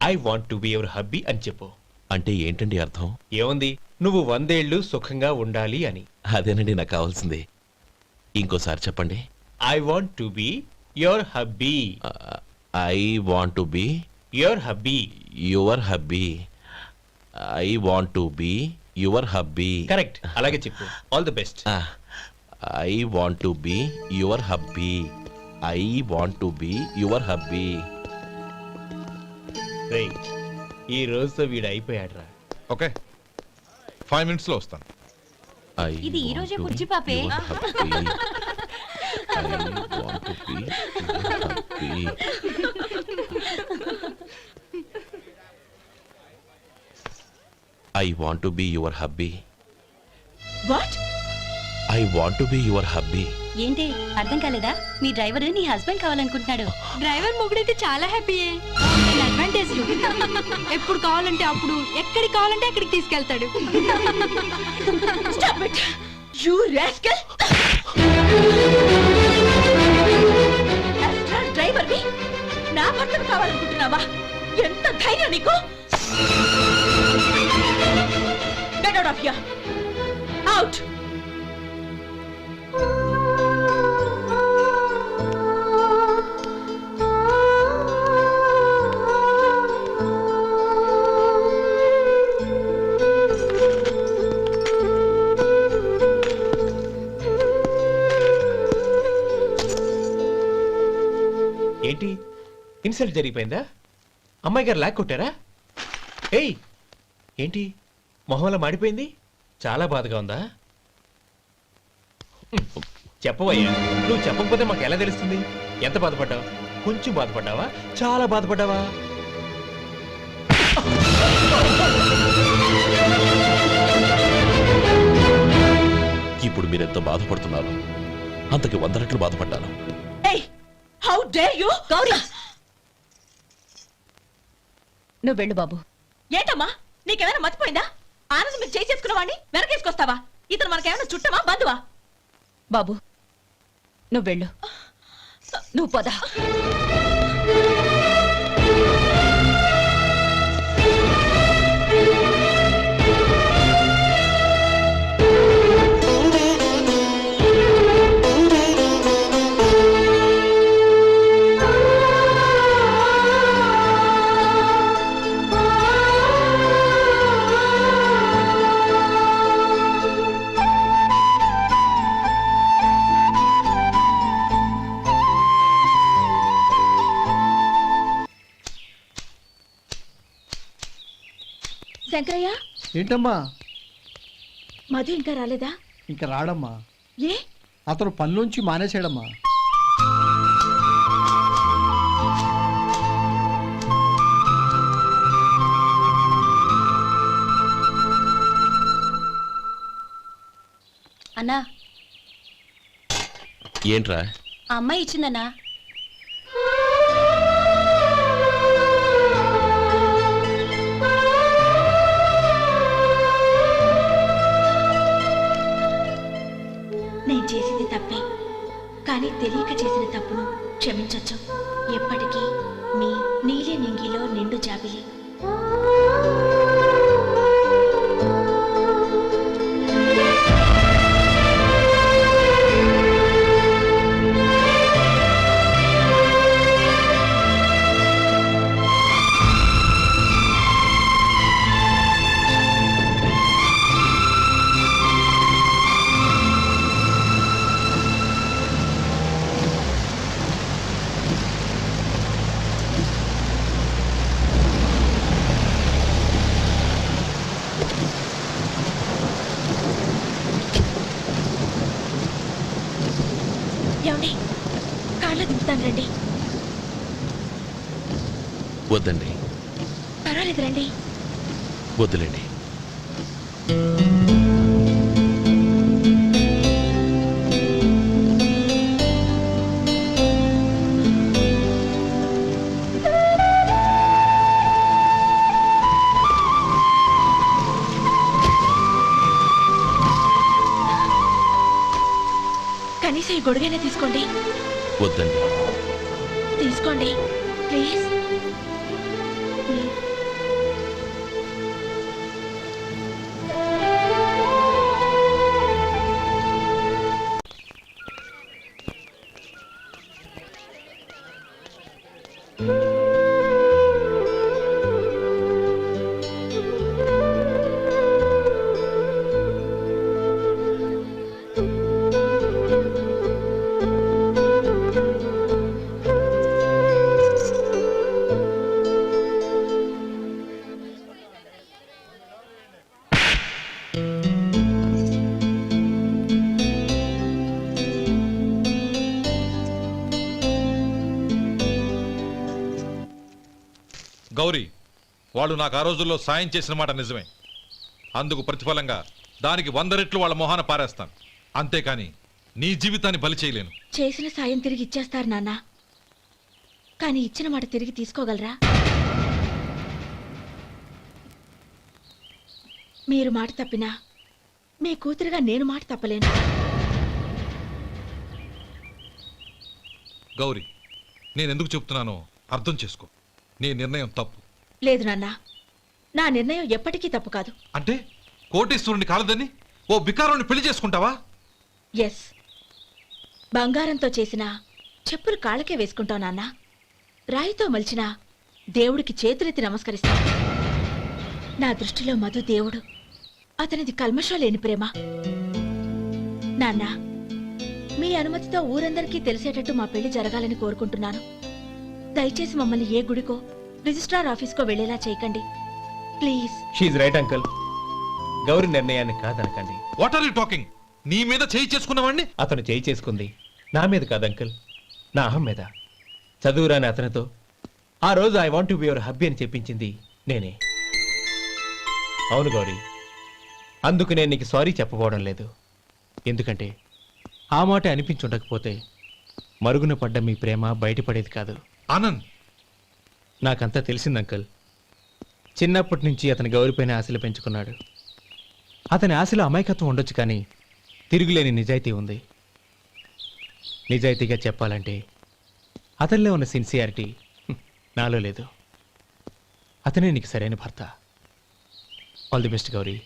I want to be your hubby అని చెప్పు. అంటే ఏంటండి అర్థం? ఏముంది, నువ్వు 100 ఏళ్ళు సుఖంగా ఉండాలి అని. అదేనండి నాకు కావాల్సింది. ఇంకోసారి చెప్పండి. I want to be your hubby. I want to be your hubby. Your hubby. I want to be your hubby. Correct, అలాగే చెప్పు. All the best. I want to be your hubby. I want to be your hubby. Right, ఈ రోజుతో వీడు అయిపోయాడురా. Okay, 5 minutesలో వస్తాను. ఇది ఈ రోజే కుర్చీ పాపే. I want to be your hubby. What? I want to be your hubby. ఏంటి అర్థం కాలేదా? మీ డ్రైవర్ నీ హస్బెండ్ కావాలనుకుంటున్నాడు. డ్రైవర్ మొగుడైతే చాలా హ్యాపీయే. అడ్వాంటేజ్లు ఎప్పుడు కావాలంటే అప్పుడు, ఎక్కడికి కావాలంటే అక్కడికి తీసుకెళ్తాడు. Stop it! You rascal! Driver వి నా భర్తను కావాలనుకుంటున్నావా? ఎంత ధైర్యం నీకు? Get out of here! Out! ఏంటి, ఇన్సల్ట్ జరిగిపోయిందా? అమ్మాయి గారు లాక్ కొట్టారా? ఏయ్, ఏంటి మొహంలో మాడిపోయింది? చాలా బాధగా ఉందా? చెప్పవయ్యా, నువ్వు చెప్పకపోతే మాకు ఎలా తెలుస్తుంది? ఎంత బాధపడ్డావు? కొంచెం బాధపడ్డావా? చాలా బాధపడ్డావా? ఇప్పుడు మీరెంత బాధపడుతున్నారు, అంతకి 100 రెట్లు బాధపడ్డాను. How dare you! గౌరీ, నువ్వు వెళ్ళు బాబు. ఏంటమ్మా, నీకేమైనా మర్చిపోయిందా? ఆనందం మీరు చేసుకున్న వాడిని వెనకేసుకొస్తావా? ఇతను మనకేమైనా చుట్టమా, బంధువా? బాబు నువ్వు వెళ్ళు, నువ్వు పద. శంకరయ్య, ఏంటమ్మా మధు ఇంకా రాలేదా? ఇంకా రాడమ్మా. ఏ? అతను పనిలోంచి మానేశాడమ్మా. అన్నా, ఏంట్రా? ఆ అమ్మాయి ఇచ్చిందన్నా. నేను చేసింది తప్పే, కానీ తెలియక చేసిన తప్పును క్షమించొచ్చు. ఎప్పటికీ మీ నీలి నింగిలో నిండు జాబిలి. ఏమండి, కార్లో దింపుతాను రండి. వద్దండి, పర్వాలేదు రండి. వద్దులేండి. కనీసం ఈ గొడుగైనా తీసుకోండి. వద్దండి. తీసుకోండి ప్లీజ్. గౌరీ, వాళ్ళు నాకు ఆ రోజుల్లో సాయం చేసిన మాట నిజమే. అందుకు ప్రతిఫలంగా దానికి 100 రెట్లు వాళ్ళ మొహాన పారేస్తాను. అంతేకాని నీ జీవితాన్ని బలి చేయలేను. చేసిన సాయం తిరిగి ఇచ్చేస్తారు నాన్న, కానీ ఇచ్చిన మాట తిరిగి తీసుకోగలరా? మీరు మాట తప్పినా మీ కూతురుగా నేను మాట తప్పలేను. గౌరీ, నేనెందుకు చెప్తున్నానో అర్థం చేసుకో. నీ నిర్ణయం తప్పు. లేదు నాన్న, నా నిర్ణయం ఎప్పటికీ తప్పు కాదు. అంటే కోటేశ్వరుని కాలదని ఓ బికారుని పెళ్లి చేసుకుంటావా? ఎస్, బంగారంతో చేసిన చెప్పులు కాళ్ళకే వేసుకుంటావు నాన్న. రాయితో మలిచిన దేవుడికి చేతులెత్తి నమస్కరిస్తా. నా దృష్టిలో మధు దేవుడు, అతనిది కల్మషం లేని ప్రేమ. నాన్న, మీ అనుమతితో ఊరందరికీ తెలిసేటట్టు మా పెళ్లి జరగాలని కోరుకుంటున్నాను. దయచేసి మమ్మల్ని ఏ గుడికో రిజిస్ట్రార్ ఆఫీస్కో వెళ్ళేలా చేయకండి please. She's right uncle. Gauri నిర్ణయాన్ని కాదనకండి. What are you talking? నీ మీద చేయి చేసుకున్నవాడిని అతను చేయి చేసుకుంది నా మీద కాదు అంకుల్, నా అహం మీద. చదువురాని అతనితో ఆ రోజు I want to be your hubby అని చెప్పించింది నేనే. అవును గౌరీ, అందుకు నేను నీకు సారీ చెప్పబోవడం లేదు. ఎందుకంటే ఆ మాట అనిపించుండకపోతే మరుగున పడ్డ మీ ప్రేమ బయటపడేది కాదు. ఆనంద్, నాకంతా తెలిసింది అంకుల్. చిన్నప్పటి నుంచి అతని గౌరిపైన ఆశలు పెంచుకున్నాడు. అతని ఆశలో అమాయకత్వం ఉండొచ్చు, కానీ తిరుగులేని నిజాయితీ ఉంది. నిజాయితీగా చెప్పాలంటే అతనిలో ఉన్న సిన్సియారిటీ నాలో లేదు. అతనే నీకు సరైన భర్త. All the best Gauri.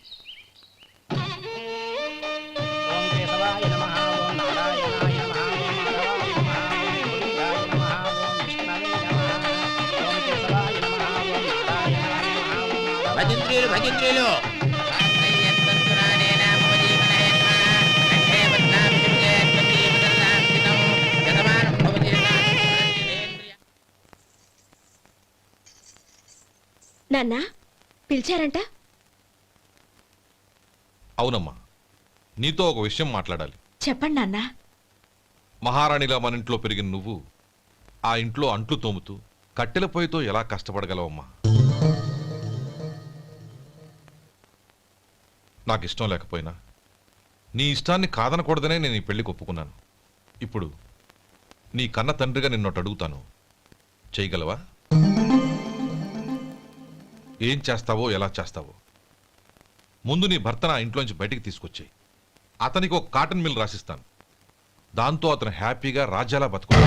భజంత్రీలు భజంత్రీలు నాన్న పిలిచారంట? అవునమ్మా, నీతో ఒక విషయం మాట్లాడాలి. చెప్పండి నాన్న. మహారాణిలా మన ఇంట్లో పెరిగిన నువ్వు ఆ ఇంట్లో అంట్లు తోముతూ కట్టెల పొయ్యితో ఎలా కష్టపడగలవమ్మా? నాకు ఇష్టం లేకపోయినా నీ ఇష్టాన్ని కాదనకూడదనే నేను ఈ పెళ్లికి ఒప్పుకున్నాను. ఇప్పుడు నీ కన్న తండ్రిగా నిన్నొట్టు అడుగుతాను, చేయగలవా? ఏం చేస్తావో ఎలా చేస్తావో ముందు నీ భర్త నా ఇంట్లోంచి బయటికి తీసుకొచ్చేయి. అతనికి ఒక కాటన్ మిల్ రాసిస్తాను. దాంతో అతను హ్యాపీగా రాజ్యాలా బతుకుతాడు.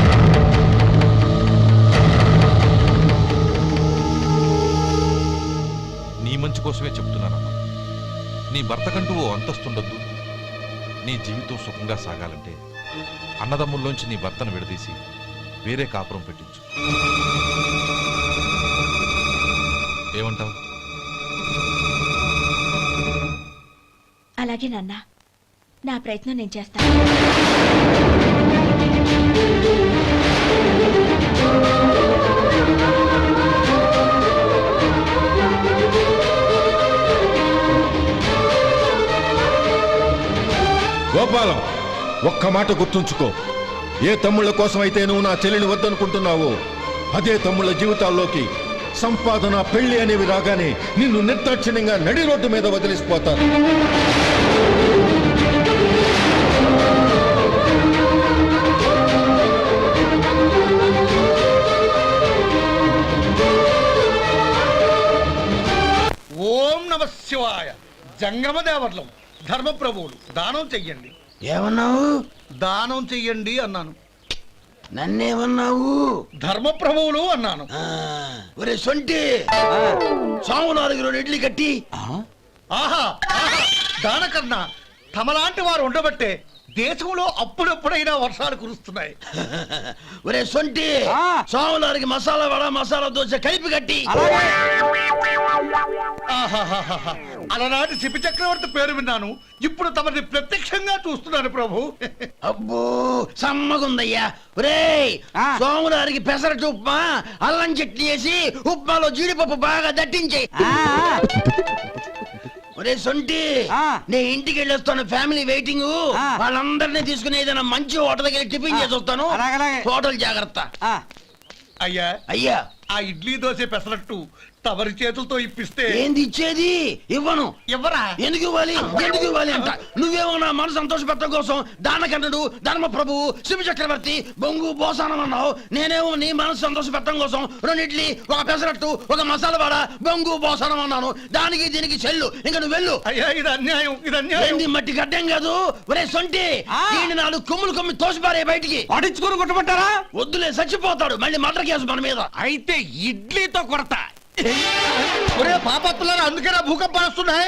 నీ మంచి కోసమే చెప్తున్నానమ్మా. నీ భర్తకంటూ ఓ అంతస్తుండొద్దు. నీ జీవితం సుఖంగా సాగాలంటే అన్నదమ్ముల్లోంచి నీ భర్తను విడదీసి వేరే కాపురం పెట్టించు. ఏమంటావు? అలాగే నాన్న, నా ప్రయత్నం నేను చేస్తాను. గోపాలం, ఒక్క మాట గుర్తుంచుకో. ఏ తమ్ముళ్ళ కోసం అయితే నువ్వు నా చెల్లిని వద్దనుకుంటున్నావో అదే తమ్ముళ్ళ జీవితాల్లోకి సంపాదన, పెళ్లి అనేవి రాగానే నిన్ను నిర్దాక్షిణ్యంగా నడి రోడ్డు మీద వదిలిసిపోతారు. ఓం నమ శివాయ. జంగమదేవర్లం, ధర్మప్రభువులు, దానం చెయ్యండి. ఏమన్నావు? దానం చెయ్యండి అన్నాను. నన్నేమన్నావు? ధర్మప్రభువులు అన్నాను. ఒరే సొంటి, సాము 4 ఇడ్లీ కట్టి. ఆహా ఆహా, దానకన్నా తమలాంటి వారు ఉండబట్టే దేశంలో అప్పుడెప్పుడైనా వర్షాలు కురుస్తున్నాయి. ఒరే సొంటి, సాము 4 మసాలా వడ, మసాలా దోశ కలిపి కట్టి. ఆహాహాహా, అలనాటి శిపి చక్రవర్తి పేరు విన్నాను, ఇప్పుడు తమని ప్రత్యక్షంగా చూస్తున్నాను ప్రభు. అబ్బో సమ్మగుందయ్యా. ఒరే సోములారికి పెసరట్టు ఉప్మా, అల్లం చట్నీ వేసి ఉప్మాలో జీడిపప్పు బాగా దట్టించే. ఒరే సొంటి, నేను ఇంటికి వెళ్ళొస్తాను, ఫ్యామిలీ వెయిటింగ్. వాళ్ళందరినీ తీసుకుని ఏదైనా మంచి హోటల్ దగ్గర టిఫిన్ చేసి వస్తాను. హోటల్ జాగ్రత్త. అయ్యా అయ్యా, ఆ ఇడ్లీ దోశ పెసరట్టు తమరి చేతులతో ఇప్పిస్తే. ఏంది ఇచ్చేది? ఇవ్వను. ఇవ్వరా? ఎందుకు ఇవ్వాలి? ఎందుకు ఇవ్వాలి అంట? నువ్వేమో నా మనసు సంతోషపెట్టడం కోసం దానకంటుడు, ధర్మ ప్రభువు, శివ చక్రవర్తి, బొంగు బోసానం అన్నావు. నేనేమో నీ మనసు సంతోషపెట్టడం కోసం 2 ఇడ్లీ, ఒక పెసరట్టు, ఒక మసాలా వాడ, బొంగు బోసానం అన్నాను. దానికి దీనికి చెల్లు. ఇంకా నువ్వు వెళ్ళు. అయ్యా ఇది అన్యాయం, ఇది అన్యాయం. ఏంది మట్టి గడ్డం కాదు. ఒరే సొంటి, దీన్ని 4 కొమ్మి తోసిపారే బయటికి. పడించుకుని కొట్టమంటారా? వద్దులే, చచ్చిపోతాడు. మళ్ళీ మర్డర్ కేసు మన మీద. అయితే ఇడ్లీతో కొడతా. ఒరే పాపత్తులారా, అందుకేనా భూకంపాలు వస్తున్నాయి?